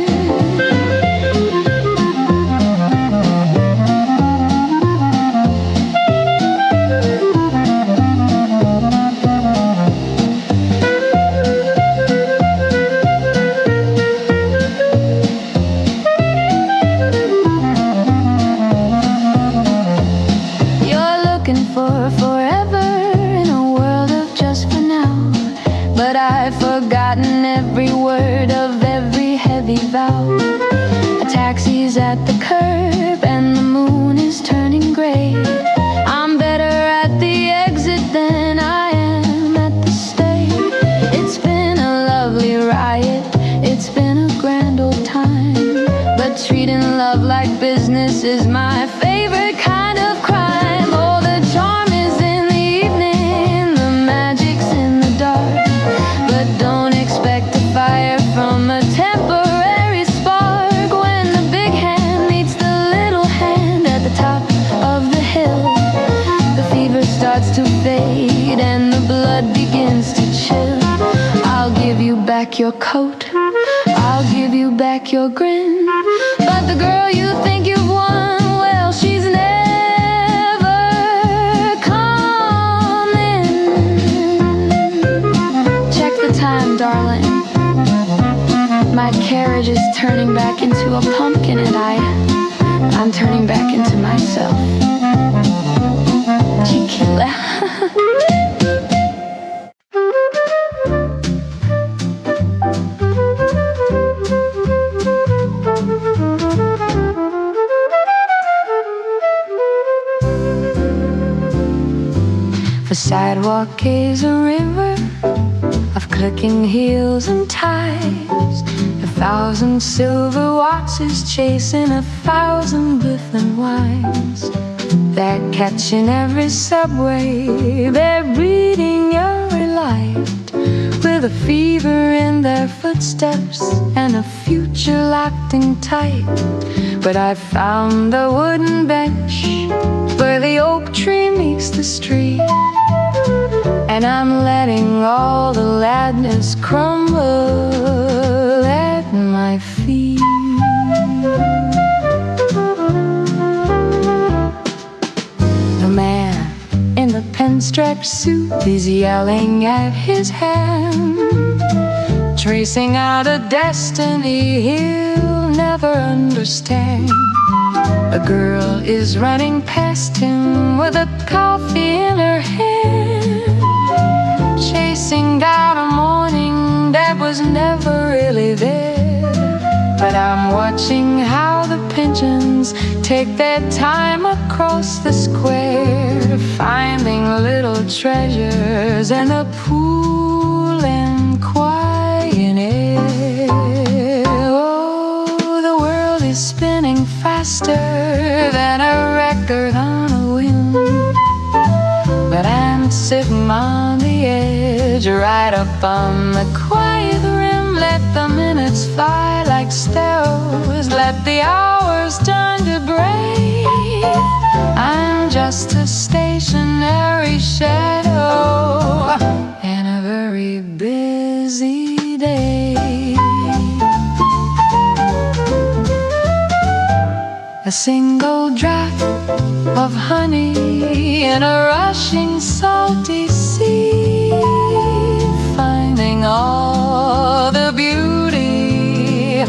You're looking for forever in a world of just for now, but I've forgotten every word of every heavy vow. A taxi's at the curb and the moon is turning gray. I'm better at the exit than I am at the stay. It's been a lovely riot, it's been a grand old time, but treating love like business is my favorite kind of crime. Oh, the charm is in the evening, the magic's in the dark, but don't expect a fire from a temporary spark. When the big hand meets the little hand at the top of the hill, the fever starts to fade and the blood back your coat, I'll give you back your grin. But the girl you think you've won, well, she's never coming. Check the time, darling. My carriage is turning back into a pumpkin, and I'm turning back into myself. Chiquilla. The sidewalk is a river of clicking heels and ties. 1,000 silver watches chasing 1,000 Biffin wines. They're catching every subway, they're breathing every light, with a fever in their footsteps and a future locked in tight. But I found a wooden bench where the oak tree meets the street, and I'm letting all the ladness crumble at my feet. The man in the pinstripe suit is yelling at his hand, tracing out a destiny he'll never understand. A girl is running past him with a coffee in her hand, chasing down a morning that was never really there. But I'm watching how the pigeons take their time across the square, finding little treasures in the pool and quiet air. Oh, the world is spinning faster than a record on a whim, but I'm sitting on the edge, right up on the quiet rim. Let the minutes fly like sparrows, let the hours turn to brave. I'm just a stationary shadow in a very busy day. A single drop of honey in a rushing salty sea, finding all the beauty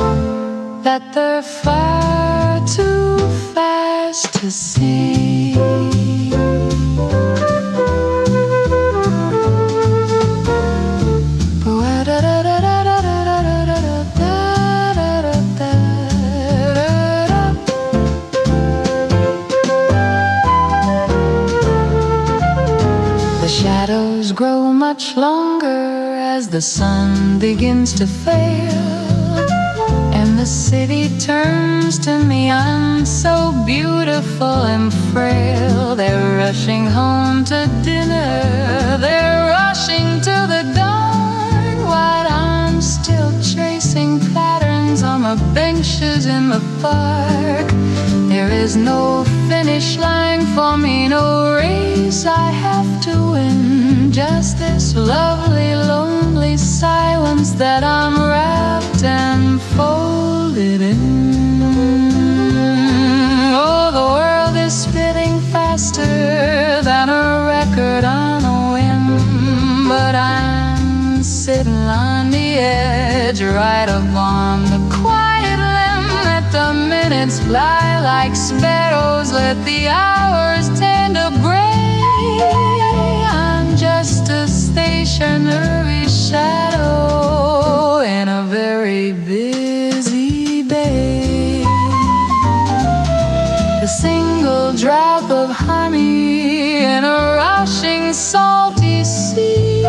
that they're far too fast to see. The shadows grow much longer as the sun begins to fail, and the city turns to me. I'm so beautiful and frail. They're rushing home to dinner, they're rushing to the dawn, while I'm still tracing patterns on the benches in the park. There is no finish line for me, no race I have to win, just this lovely, lonely silence that I'm wrapped and folded in. Oh, the world is spinning faster than a record on a whim, but I'm sitting on the edge, right up on the quiet limb. Let the minutes fly like sparrows, let the hours tend to gray. I'm just a stationary shadow in a very busy bay. A single drop of honey in a rushing salty sea,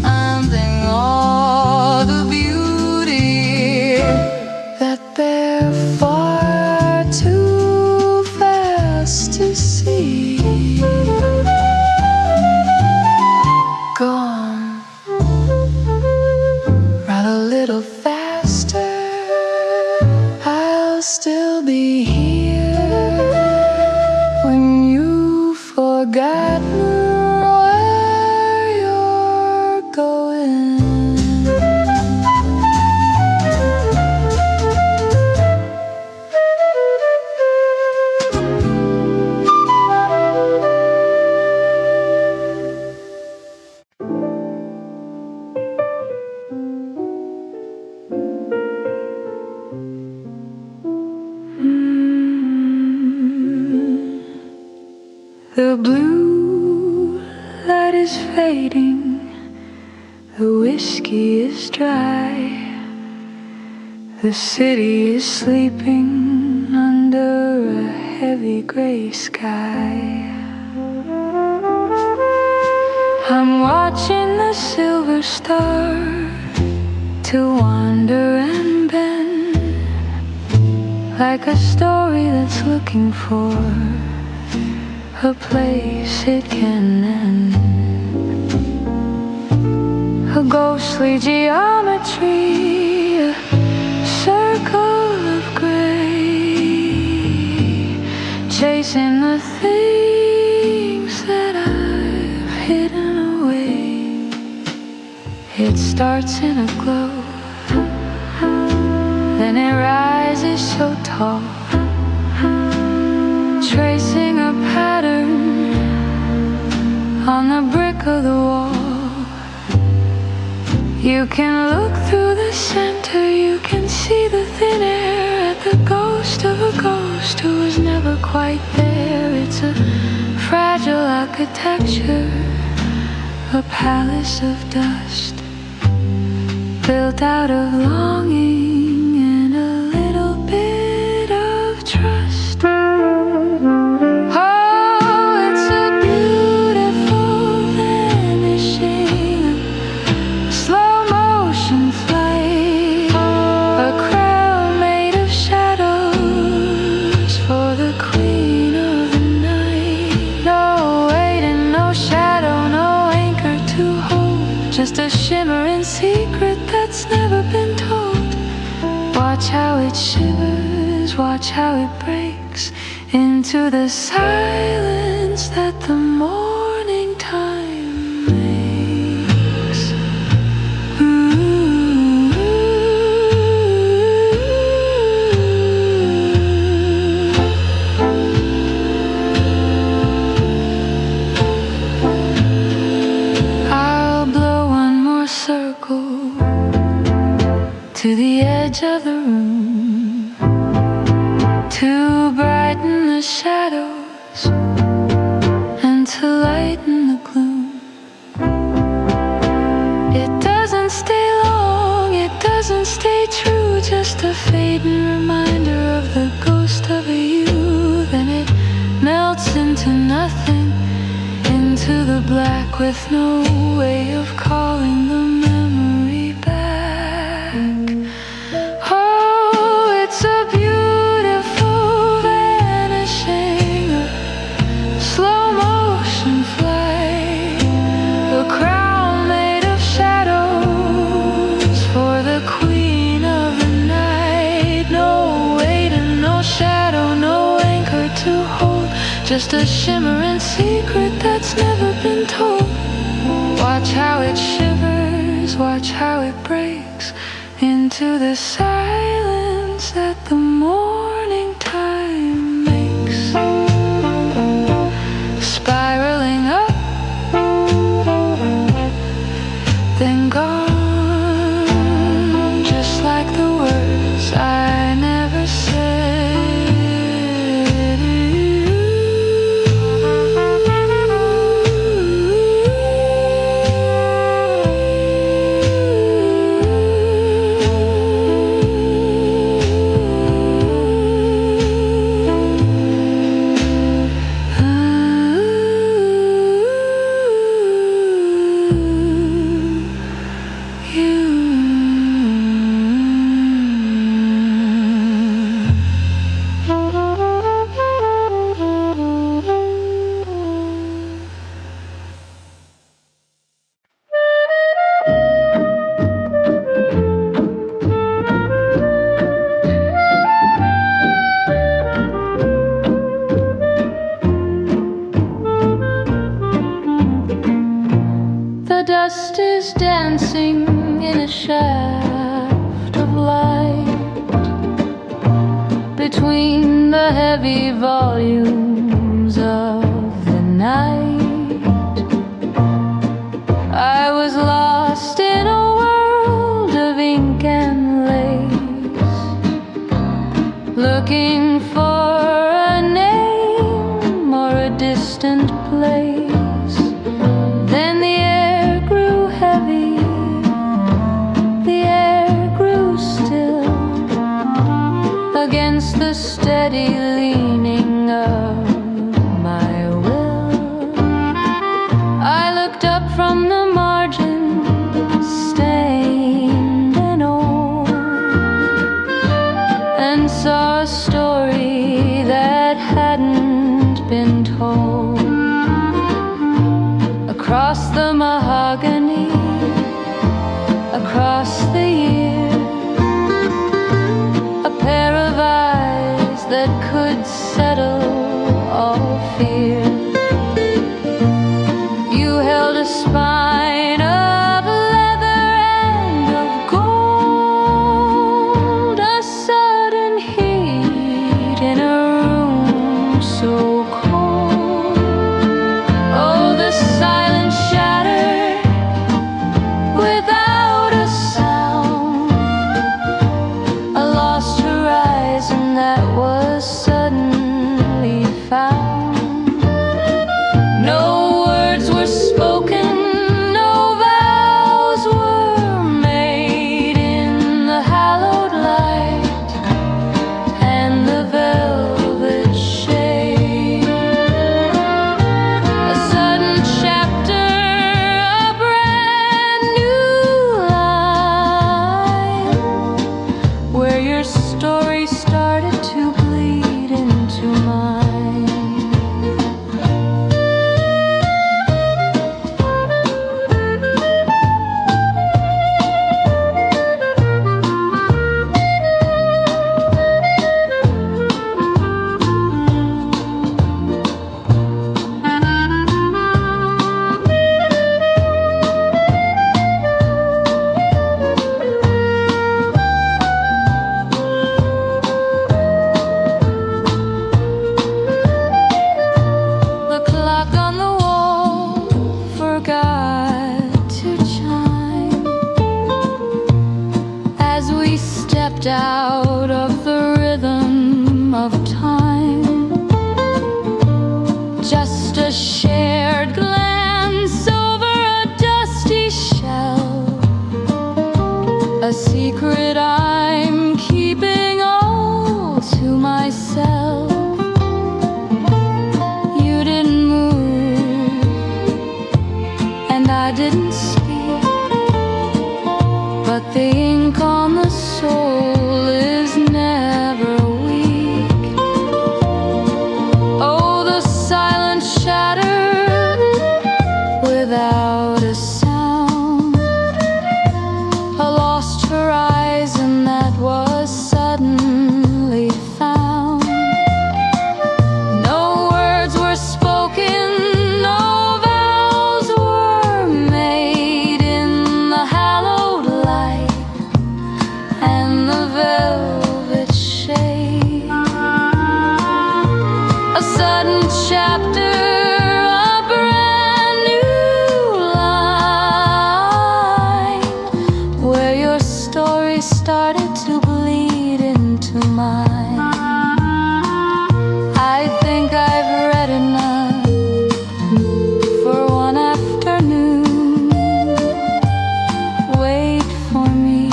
finding all the beauty that they're far too fast to see. Go on, run a little faster, I'll still be here when you've forgotten where you're going. The blue light is fading, the whiskey is dry, the city is sleeping under a heavy gray sky. I'm watching the silver star to wander and bend, like a story that's looking for a place it can end. A ghostly geometry, a circle of gray, chasing the things that I've hidden away. It starts in a glow, then it rises so tall, tracing a pattern on the brick of the wall. You can look through the center, you can see the thin air at the ghost of a ghost who was never quite there. It's a fragile architecture, a palace of dust, built out of longing and a little bit of trust. Oh, it's a beautiful vanishing, slow motion flight, a crown made of shadows for the queen of the night. No weight and no shadow, no anchor to hold, just a shimmering secret that's never been told. Watch how it shivers, watch how it breaks into the silence that the morning time makes. Ooh. I'll blow one more circle to the edge of the room, to brighten the shadows and to lighten the gloom. It doesn't stay long, it doesn't stay true, just a fading reminder of the ghost of a you. Then it melts into nothing, into the black with no way of calling the memory back. Oh, it's a beautiful vanishing, a slow motion flight, a crown made of shadows for the queen of the night. No weight and no shadow, no anchor to hold, just a shimmering secret that's never been told. Watch how it shivers, watch how it breaks into the silence that the morning time makes. Spiraling up, then gone, just like the words I never said. The dust is dancing in a shaft of light between the heavy volumes of the night. I was lost in a world of ink and lace, looking for a name or a distant steady leaning of my will. I looked up from the margin, stained and old, and saw a story that hadn't been told. Across the mahogany, across the year, a pair of eyes that could settle all fear. You held a spine of leather and of gold, a sudden heat in a room so cold. Oh, the silence shattered without a sound, a lost horizon that was suddenly found. No words were spoken, no vows were made in the hallowed light and the velvet shade. A sudden chapter, a brand new line, where your story started to bleed into mine. The clock on the wall forgot to chime as we stepped out of the rhythm of time. Just a shared glance over a dusty shell, a secret I'm keeping all to myself. You didn't move, and I didn't speak, but the ink on the soul is never weak. Oh, the silence shattered without a sound, a lost horizon that was suddenly found. No words were spoken, no vows were made in the hallowed light and the velvet shade. A sudden chapter, a brand new line, where your story started to bleed into mine. I think I've read enough for one afternoon. Wait for me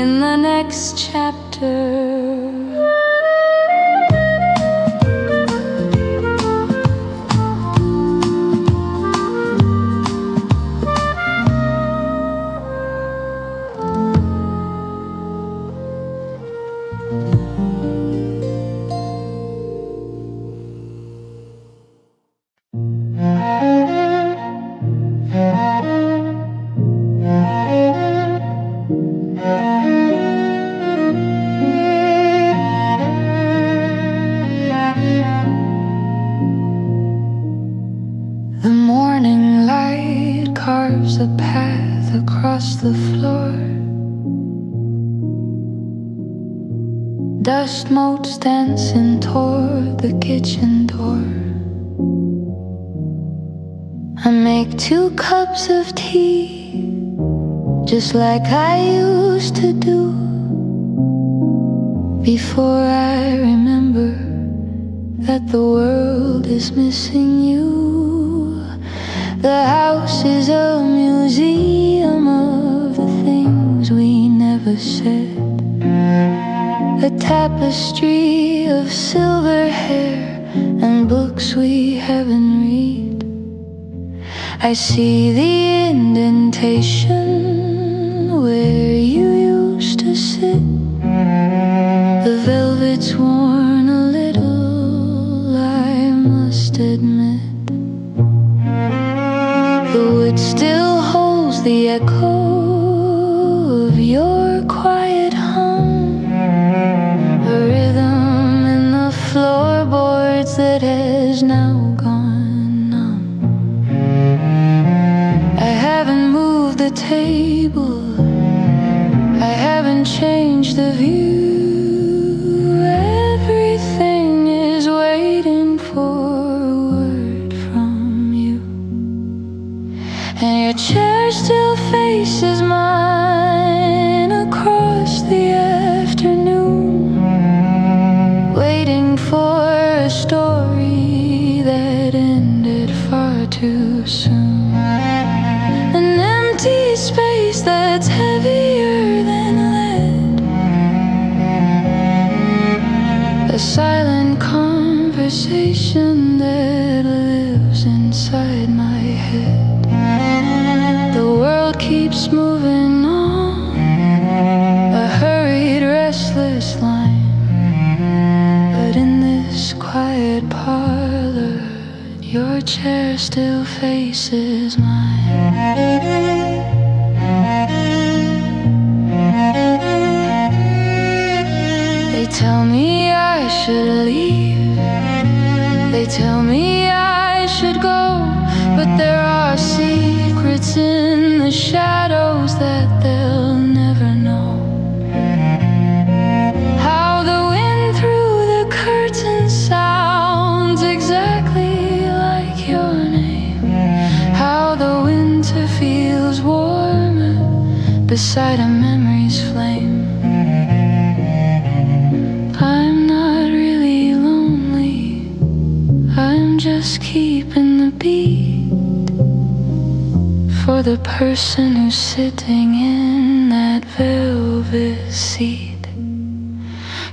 in the next chapter. The morning light carves a path across the floor. Dust motes dancing toward the kitchen door. I make 2 cups of tea, just like I used to do, before I remember that the world is missing you. The house is a museum of the things we never never said. A tapestry of silver hair and books we haven't read. I see the indentation where you used to sit. The velvet's worn a little, I must admit. The wood still holds the echo of your quiet hum, a rhythm in the floorboards that has now gone numb. I haven't moved the table, I haven't changed the view. Everything is waiting for a word from you. And your chair still faces mine across the afternoon, waiting for a story that ended far too soon. An empty space that's heavier than lead, a silent conversation that lives inside my head. The world keeps moving on, a hurried, restless line. But in this quiet parlor, your chair still faces mine. They tell me I should leave, they tell me I should go, but there are secrets in the shadows that they'll never know. How the wind through the curtain sounds exactly like your name. How the winter feels warmer beside a memory's flame. I'm not really lonely, I'm just keeping the beat for the person who's sitting in that velvet seat.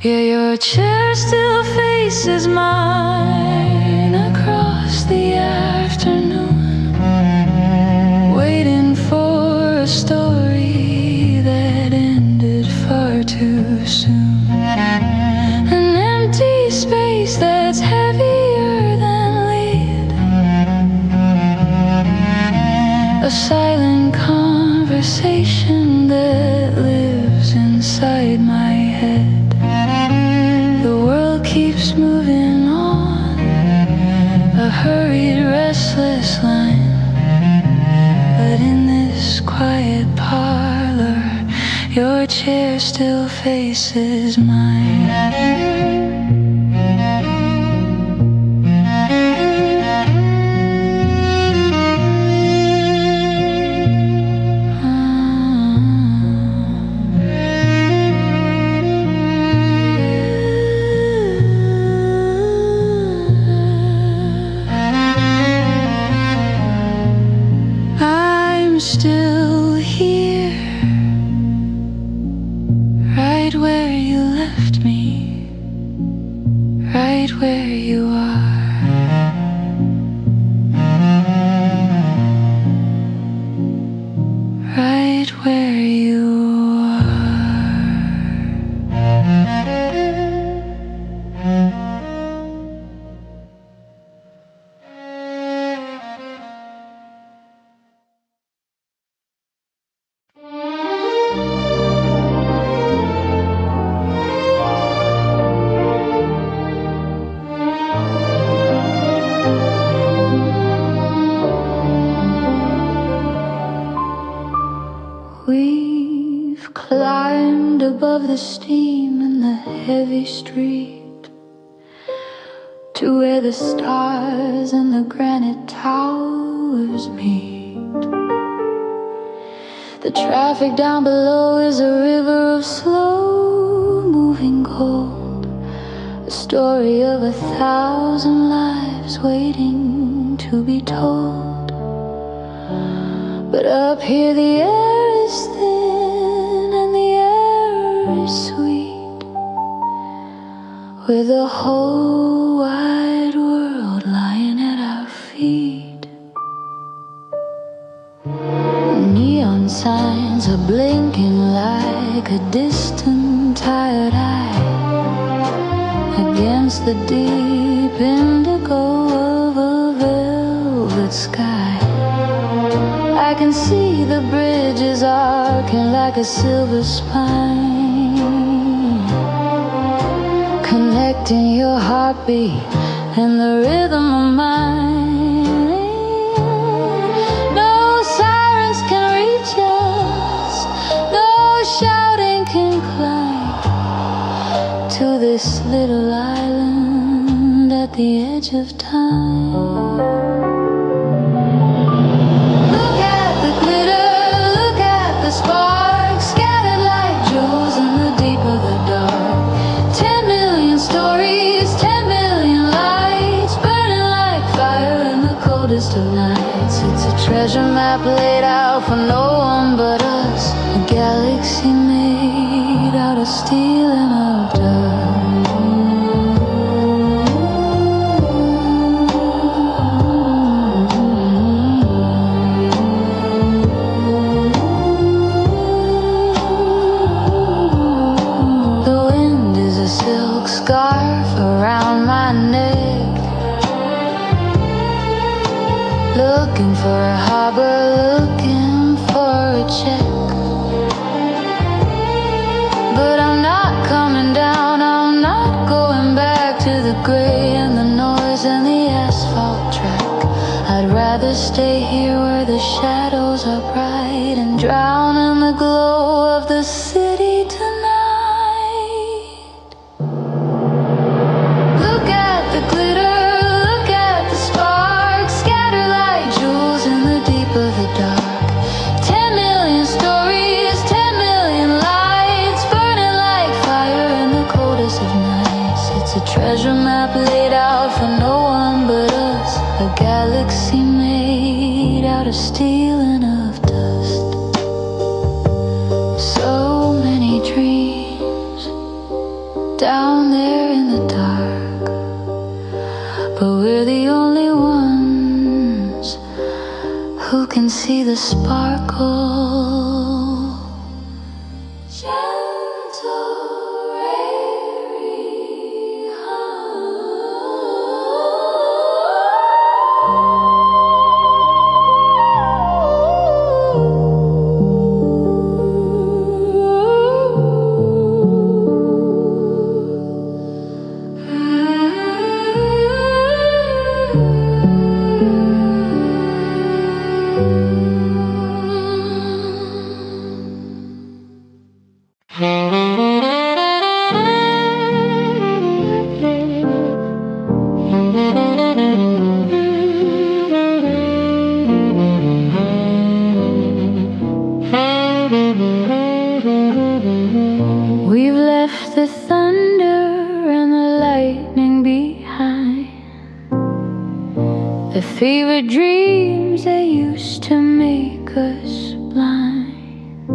Yeah, your chair still faces mine across the afternoon, waiting for a story that ended far too soon. An empty space that's heavier than lead, a silent conversation that lives inside my head. The world keeps moving on, a hurried, restless line. But in this quiet parlor, your chair still faces mine. I'm still here, right where you left me, right where you are. Right where you We've climbed above the steam in the heavy street to where the stars and the granite towers meet. The traffic down below is a river of slow-moving gold, a story of 1,000 lives waiting to be told. But up here the air is thin and the bittersweet, with the whole wide world lying at our feet. Neon signs are blinking like a distant tired eye against the deep indigo of a velvet sky. I can see the bridges arcing like a silver spine, connecting your heartbeat and the rhythm of mine. No sirens can reach us, no shouting can climb to this little island at the edge of time. Sparks scattered like jewels in the deep of the dark. 10 million stories, 10 million lights, burning like fire in the coldest of nights. It's a treasure map laid out for no one but us, a galaxy made out of steel and of dust. Scarf around my neck, looking for a harbor, looking for a check. But I'm not coming down, I'm not going back to the gray and the noise and the asphalt track. I'd rather stay here where the shadows are bright and drown in the glow of the city tonight. Treasure map laid out for no one but us, a galaxy made out of steel and of dust. So many dreams down there in the dark, but we're the only ones who can see the sparkle. Fever dreams that used to make us blind.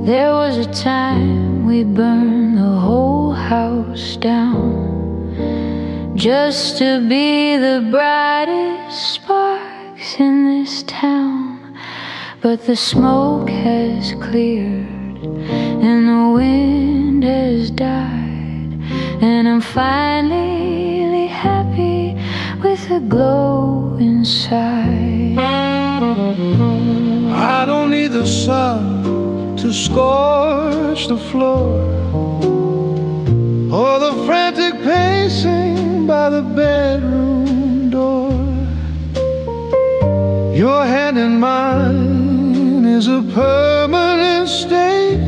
There was a time we burned the whole house down just to be the brightest sparks in this town. But the smoke has cleared and the wind has died, and I'm finally happy with a glow inside. I don't need the sun to scorch the floor, or the frantic pacing by the bedroom door. Your hand in mine is a permanent state,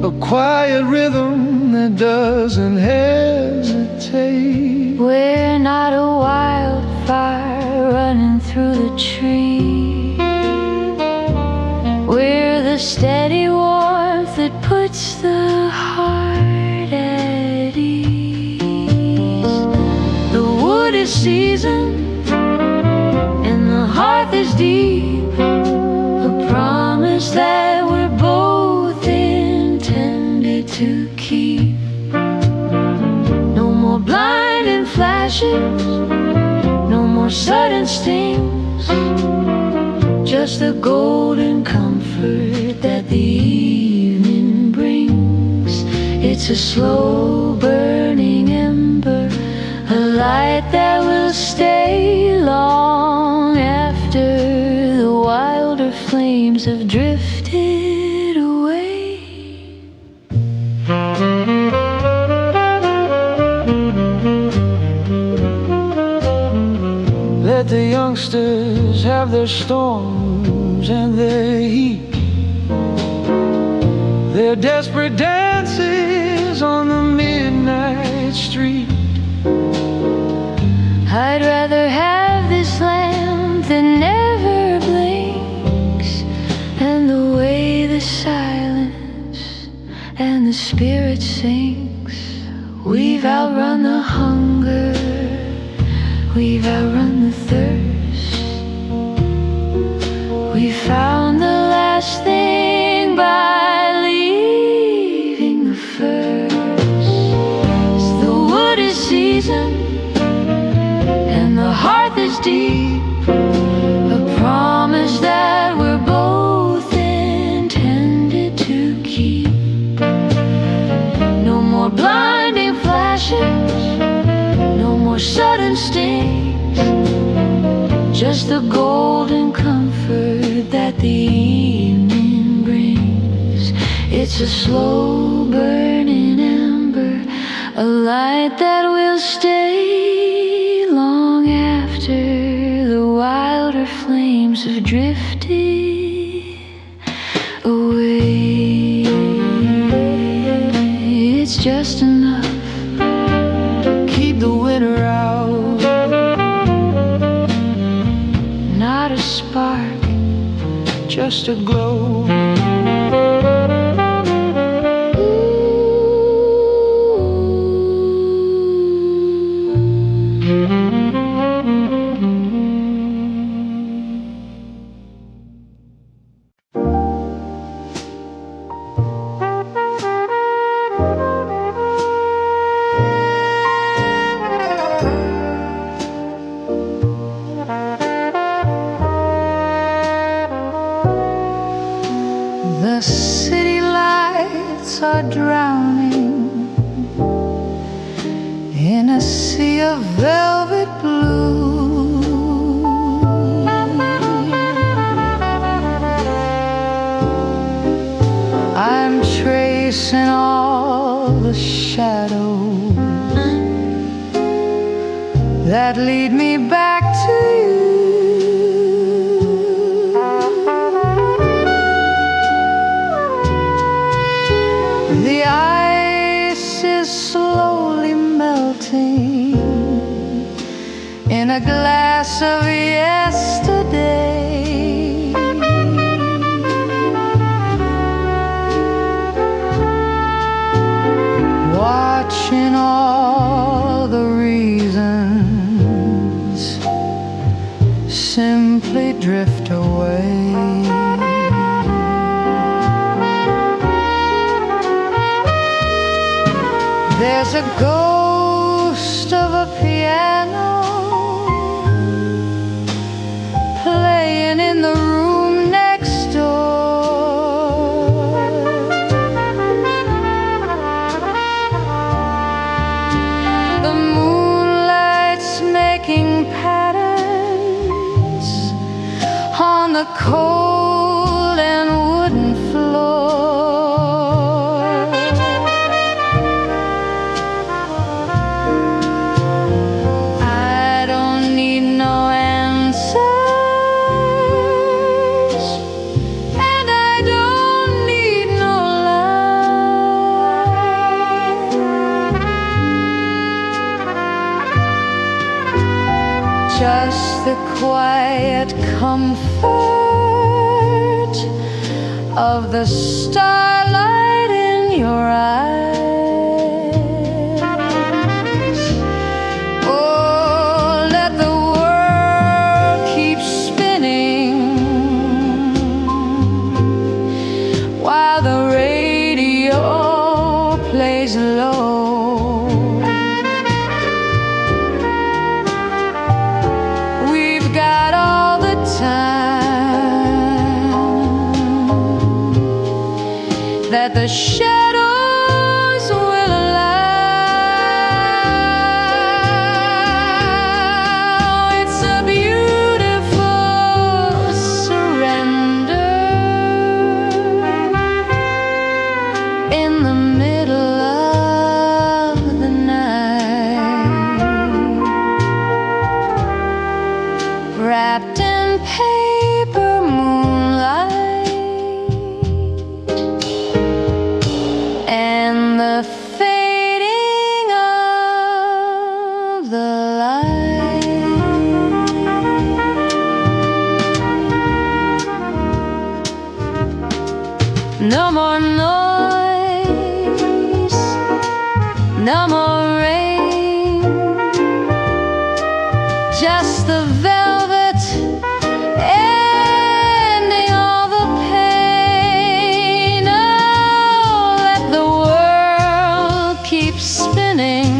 a quiet rhythm that doesn't hesitate. We're not a wildfire running through the trees. We're the steady warmth that puts the heart at ease. The wood is seasoned and the hearth is deep, a promise that we're both flashes, no more sudden stings, just the golden comfort that the evening brings. It's a slow burning ember, a light that will stay long after the wilder flames have drifted away. Let the youngsters have their storms and their heat, their desperate dances on the midnight street. I'd rather have this lamp that never blinks, and the way the silence and the spirit sinks. We've outrun the hunger, we've outrun the thirst, we found the last thing by leaving the first. The wood is seasoned and the hearth is deep, a promise that we're both intended to keep. No more blinding flashes, no more sudden stings, just the golden comfort that the evening brings. It's a slow burning ember, a light that will stay long after the wilder flames have drifted away. It's just enough to keep the winter out. Not a spark, just a glow. The city lights are drowning in a sea of velvet blue. I'm tracing all the shadows that lead me back to you. The ice is slowly melting in a glass of yesterday. Watching all the reasons simply drift away. There's a ghost of a piano playing in the room next door. The moonlight's making patterns on the cold and wooden floor. Just the quiet comfort of the starlight in your eyes. Oh, let the world keep spinning while the radio plays low. that the shadows will allow. It's a beautiful surrender in the middle of the night, wrapped in paper moonlight and the fading of the light. No more noise, no more rain, just the velvet ending all the pain. Oh, let the world keep spinning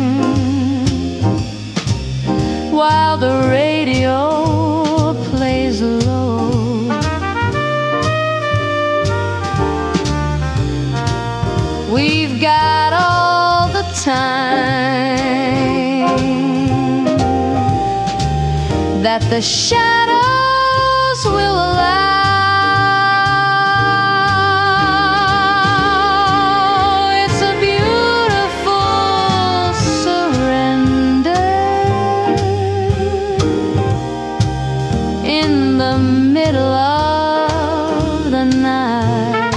while the radio plays low. We've got all the time that the shadows will allow. It's a beautiful surrender in the middle of the night,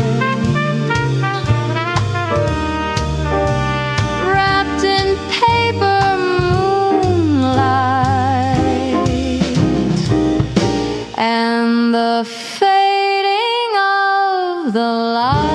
wrapped in paper moonlight and the fading of the light.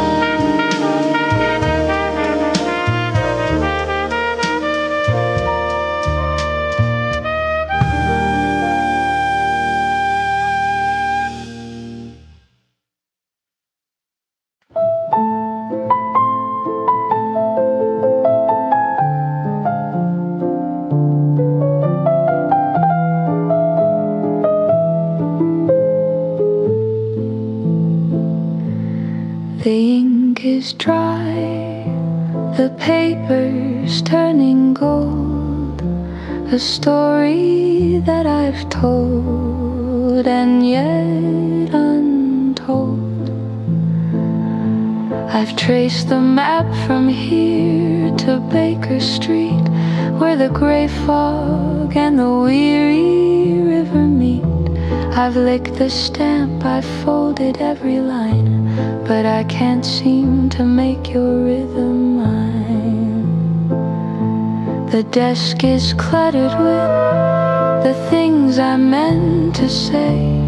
The ink is dry, the paper's turning gold, a story that I've told and yet untold. I've traced the map from here to Baker Street, where the gray fog and the weary river meet. I've licked the stamp, I've folded every line, but I can't seem to make your rhythm mine. The desk is cluttered with the things I meant to say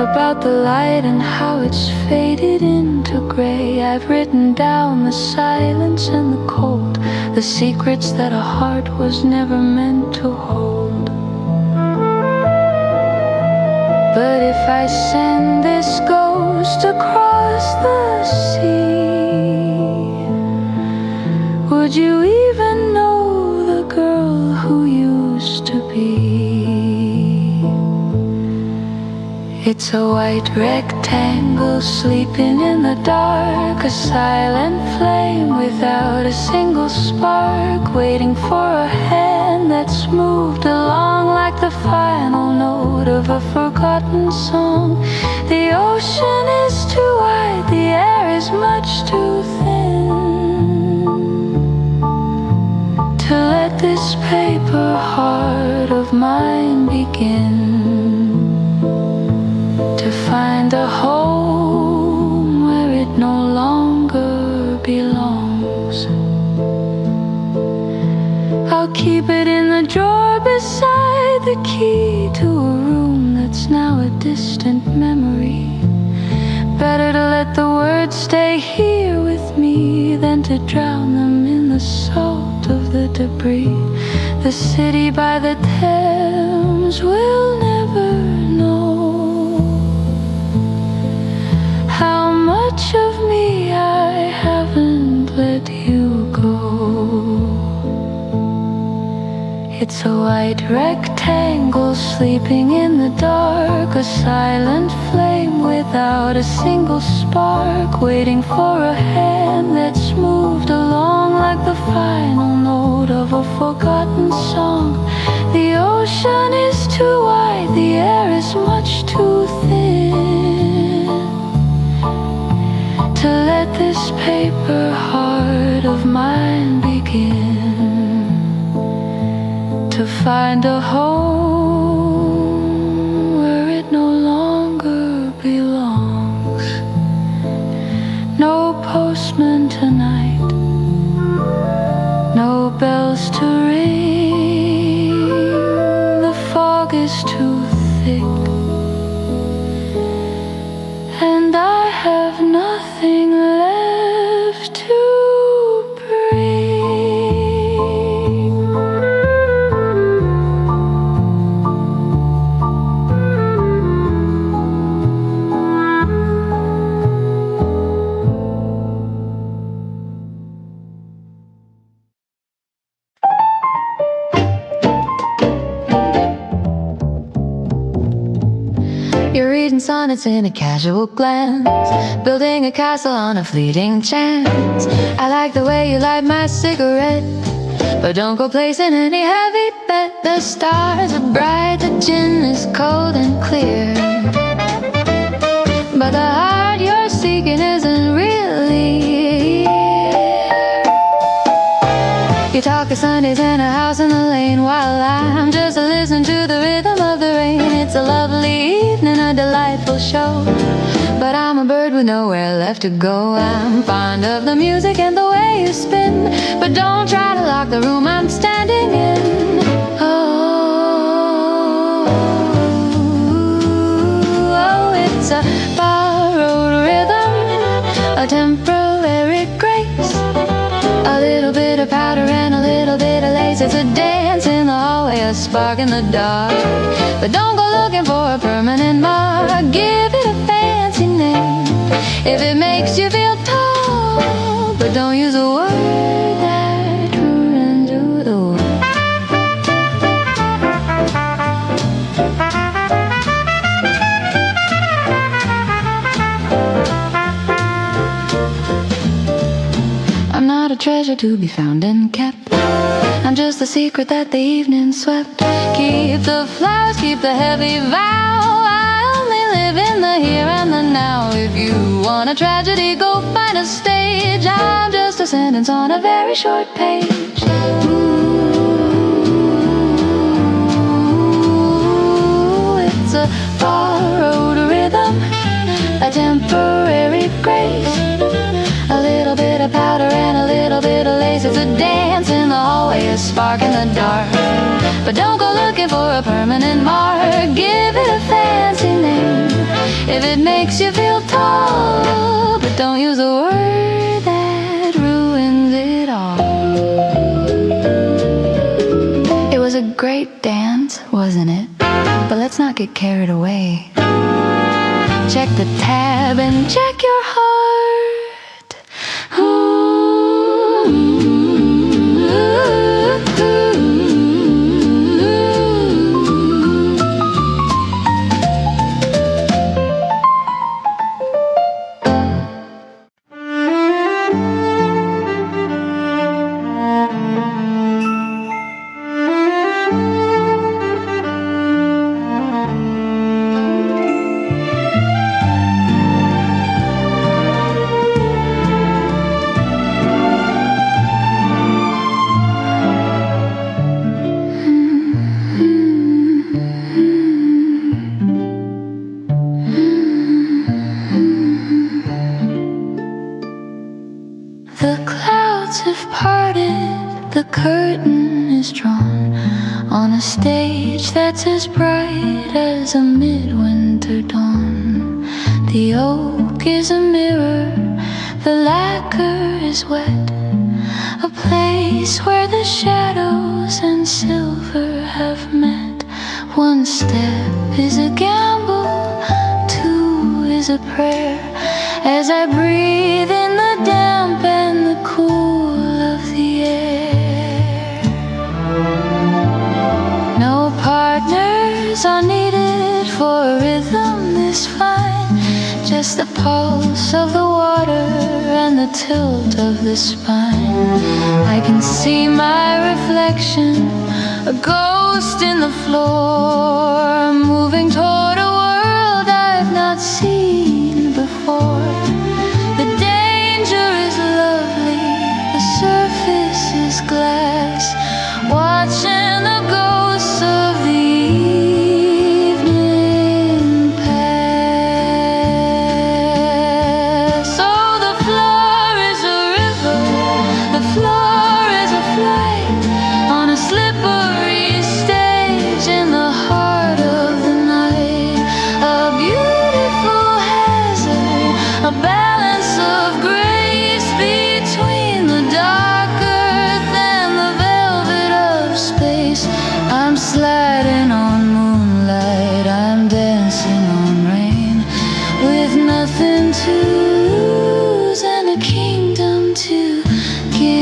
about the light and how it's faded into gray. I've written down the silence and the cold, the secrets that a heart was never meant to hold. But if I send this ghost across the sea, would you even know the girl who used to be? It's a white rectangle sleeping in the dark, a silent flame without a single spark, waiting for a hand that's moved along like the final note of a forgotten song. The ocean is too wide, the air is much too thin to let this paper heart of mine begin to find a home where it no longer belongs. I'll keep it in the drawer beside the key to a room that's now a distant memory. Better to let the words stay here with me than to drown them in the salt of the debris. The city by the Thames will never know how much of me I haven't let you go. It's a white rectangle sleeping in the dark, a silent flame without a single spark, waiting for a hand that's moved along like the final note of a forgotten song. The ocean is too wide, the air is much too thin to let this paper heart of mine begin to find a home where it no longer belongs. No postman tonight, no bells to ring. The fog is too thick, and I have nothing left to bring. You're reading sonnets in a casual glance, building a castle on a fleeting chance. I like the way you light my cigarette, but don't go placing any heavy bet. The stars are bright, the gin is cold and clear, but the heart you're seeking isn't really here. You talk of Sundays in a house in the lane, while I'm just listening to the rhythm of the rain. It's a lovely evening, a delightful show, but I'm a bird with nowhere left to go. I'm fond of the music and the way you spin, but don't try to lock the room I'm standing in. Oh, it's a borrowed rhythm, a temporary grace, a little bit of powder and a little bit of lace. It's a dance in the hallway, a spark in the dark, but don't go looking for a permanent mark. Give it a fancy name if it makes you feel tall, but don't use a word that ruins the world. I'm not a treasure to be found and kept, I'm just the secret that the evening swept. Keep the flowers, keep the heavy vow, I only live in the here and the now. If you want a tragedy, go find a stage, I'm just a sentence on a very short page. Ooh, it's a borrowed rhythm, a temporary grace, a little bit of powder and a little bit of lace. It's a dance in the hallway, a spark in the dark, but don't go looking for a permanent mark. Give it a fancy name if it makes you feel tall, but don't use a word that ruins it all. It was a great dance, wasn't it? But let's not get carried away. Check the tab and check your heart. The clouds have parted, the curtain is drawn on a stage that's as bright as a midwinter dawn. The oak is a mirror, the lacquer is wet, a place where the shadows and silver have met. One step is a gamble, two is a prayer, as I breathe in the damp and the cool of the air. the tilt of the spine. I can see my reflection, a ghost in the floor, moving toward a world I've not seen before. The danger is lovely, the surface is glass, watching the ghosts of the evening pass. Oh, the floor is a river, the floor is a flight on a slippery stage in the heart of the night. A beautiful hazard, a balance of grace between the dark earth and the velvet of space. I'm sliding on moonlight, I'm dancing on rain, with nothing to lose and a kingdom to gain.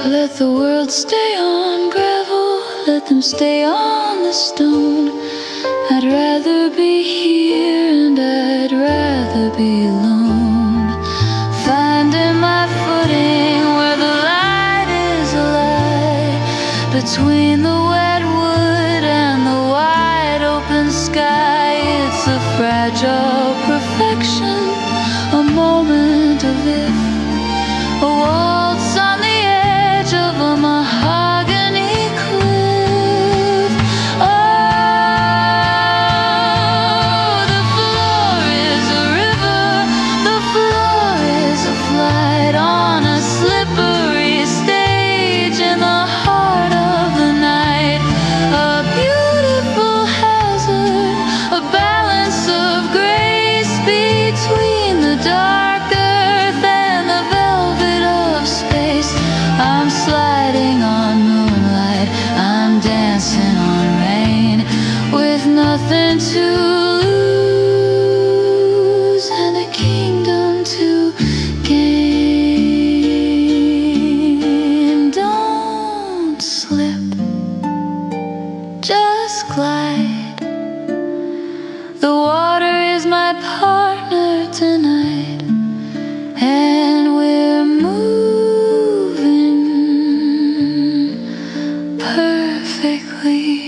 Let the world stay on gravel, let them stay on the stone. I'd rather be here and I'd rather be alone, finding my footing where the light is a lie, between the wet wood and the wide open sky. It's a fragile perfection, a moment of if, a waltz on the edge of a mahogany cliff. Oh, the floor is a river, the floor is a flight on a slippery stage in the heart of the night. A beautiful hazard, a balance of grace between the dark earth and the velvet of space. I'm sliding on moonlight, I'm dancing on rain, with nothing to lose and a kingdom to gain. Don't slip, just glide. The water is my partner tonight, and we're moving perfectly.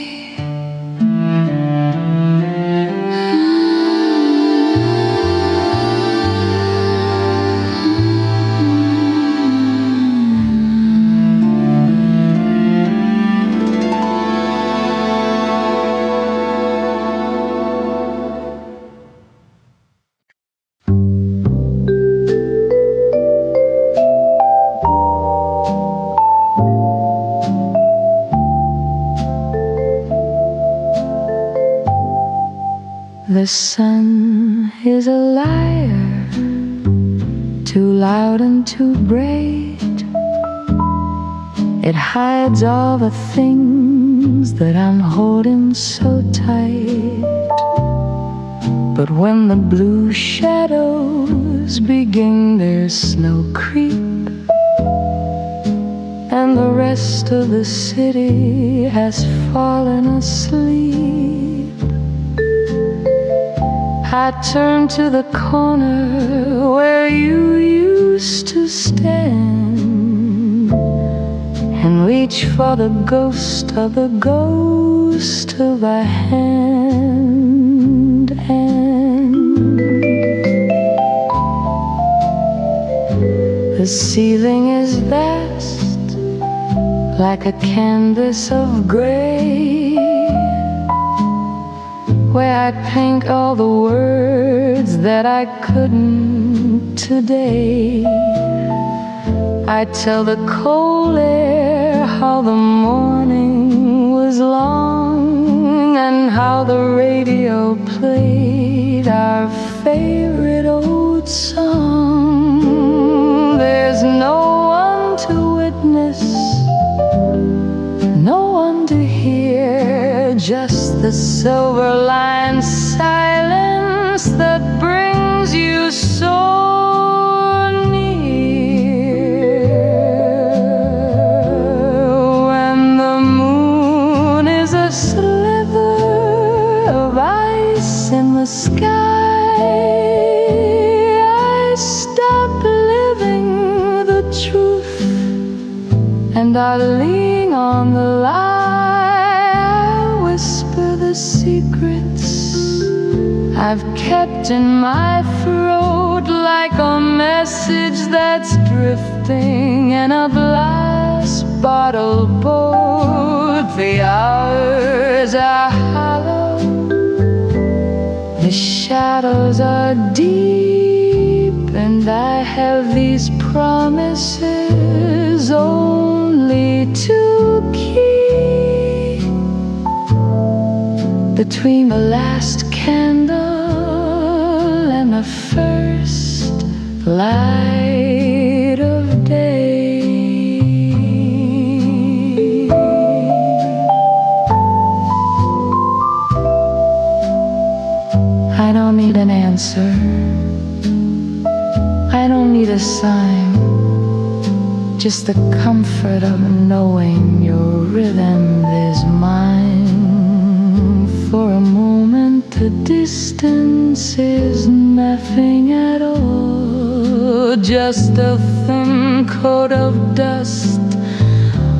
The sun is a liar, too loud and too bright. It hides all the things that I'm holding so tight. But when the blue shadows begin their slow creep, and the rest of the city has fallen asleep, I turn to the corner where you used to stand, and reach for the ghost of a hand. And the ceiling is vast, like a canvas of gray, where I paint all the words that I couldn't today. I tell the cold air how the morning was long, and how the radio played our favorite old song. There's no one to witness just the silver-lined silence that brings you so near. When the moon is a sliver of ice in the sky, I stop living the truth and I lean on the lie. I whisper the secrets I've kept in my throat, like a message that's drifting in a glass bottle boat. The hours are hollow, the shadows are deep, and I have these promises only to keep. Between the last candle and the first light of day, I don't need an answer, I don't need a sign, just the comfort of knowing your rhythm is mine. For a moment the distance is nothing at all, just a thin coat of dust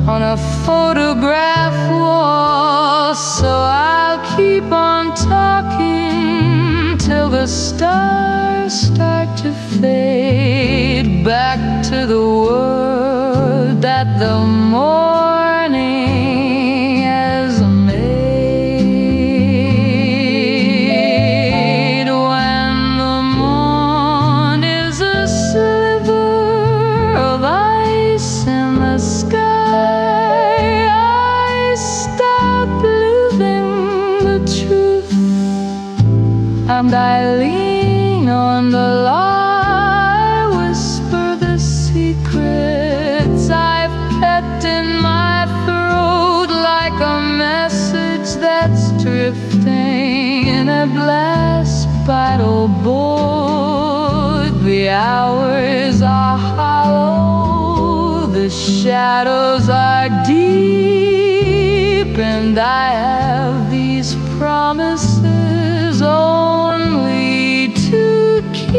on a photograph wall. So I'll keep on talking till the stars start to fade back to the world that the morning has made. When the moon is a sliver of ice in the sky, I stop living the truth and I lean on the lie. Whisper the secrets I've kept in my throat, like a message that's drifting in a glass bottle boat. The hours are hollow, the shadows are deep, and I have these promises only to keep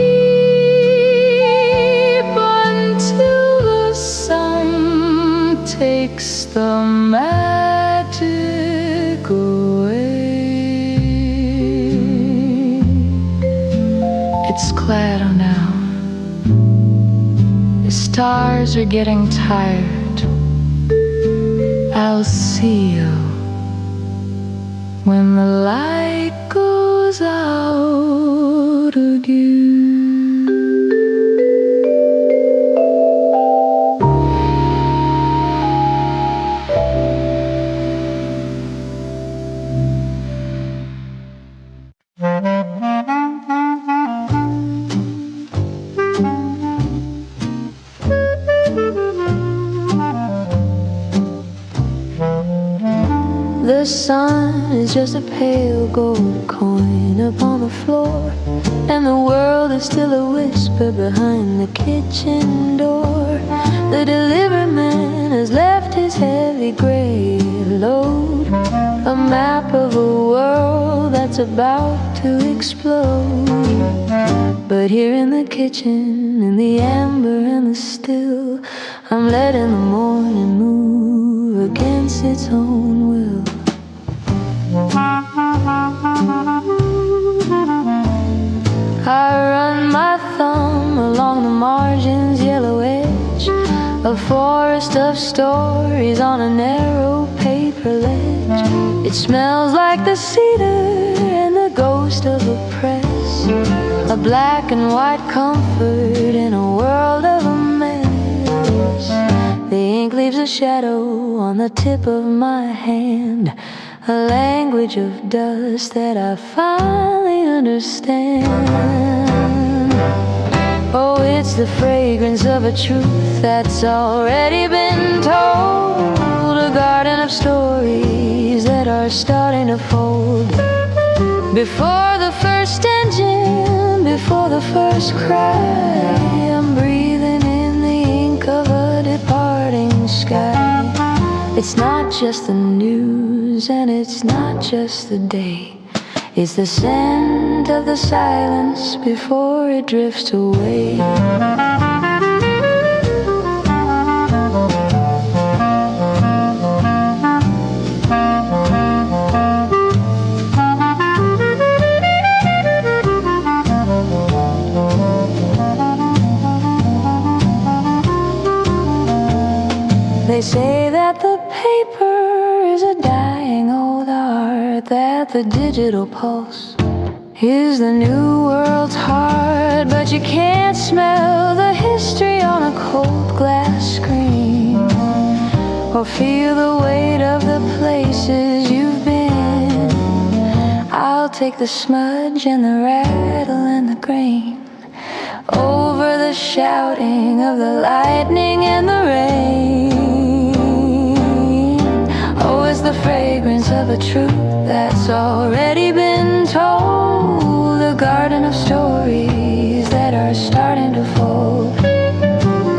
until the sun takes the magic away. It's cloudy now, the stars are getting tired. I'll see you when the light goes out again. The sun is just a pale gold coin upon the floor, and the world is still a whisper behind the kitchen door. The delivery man has left his heavy gray load, a map of a world that's about to explode. But here in the kitchen, in the amber and the still, I'm letting the morning move against its own will. I run my thumb along the margins, yellow edge, a forest of stories on a narrow paper ledge. It smells like the cedar and the ghost of a press, a black and white comfort in a world of a mess. The ink leaves a shadow on the tip of my hand, a language of dust that I finally understand. Oh, it's the fragrance of a truth that's already been told, a garden of stories that are are starting to fold. Before the first engine, before the first cry, I'm breathing in the ink of a departing sky. It's not just the news and it's not just the day. It's the scent of the silence before it drifts away. They say that the paper is a dying old art, that the digital pulse is the new world's heart, but you can't smell the history on a cold glass screen, or feel the weight of the places you've been. I'll take the smudge and the rattle and the grain over the shouting of the lightning and the rain. Oh, it's the fragrance of a truth that's already been told, a garden of stories that are starting to fold.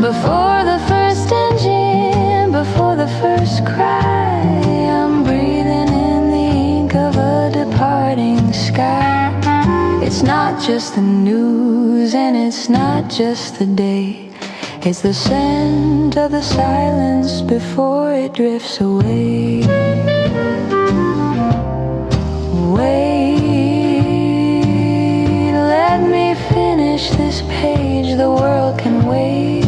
Before the first engine, before the first cry, I'm breathing in the ink of a departing sky. It's not just the news and it's not just the day. It's the scent of the silence before it drifts away. Wait, let me finish this page, the world can wait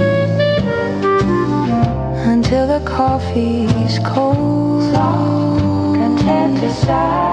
until the coffee's cold, content to sigh.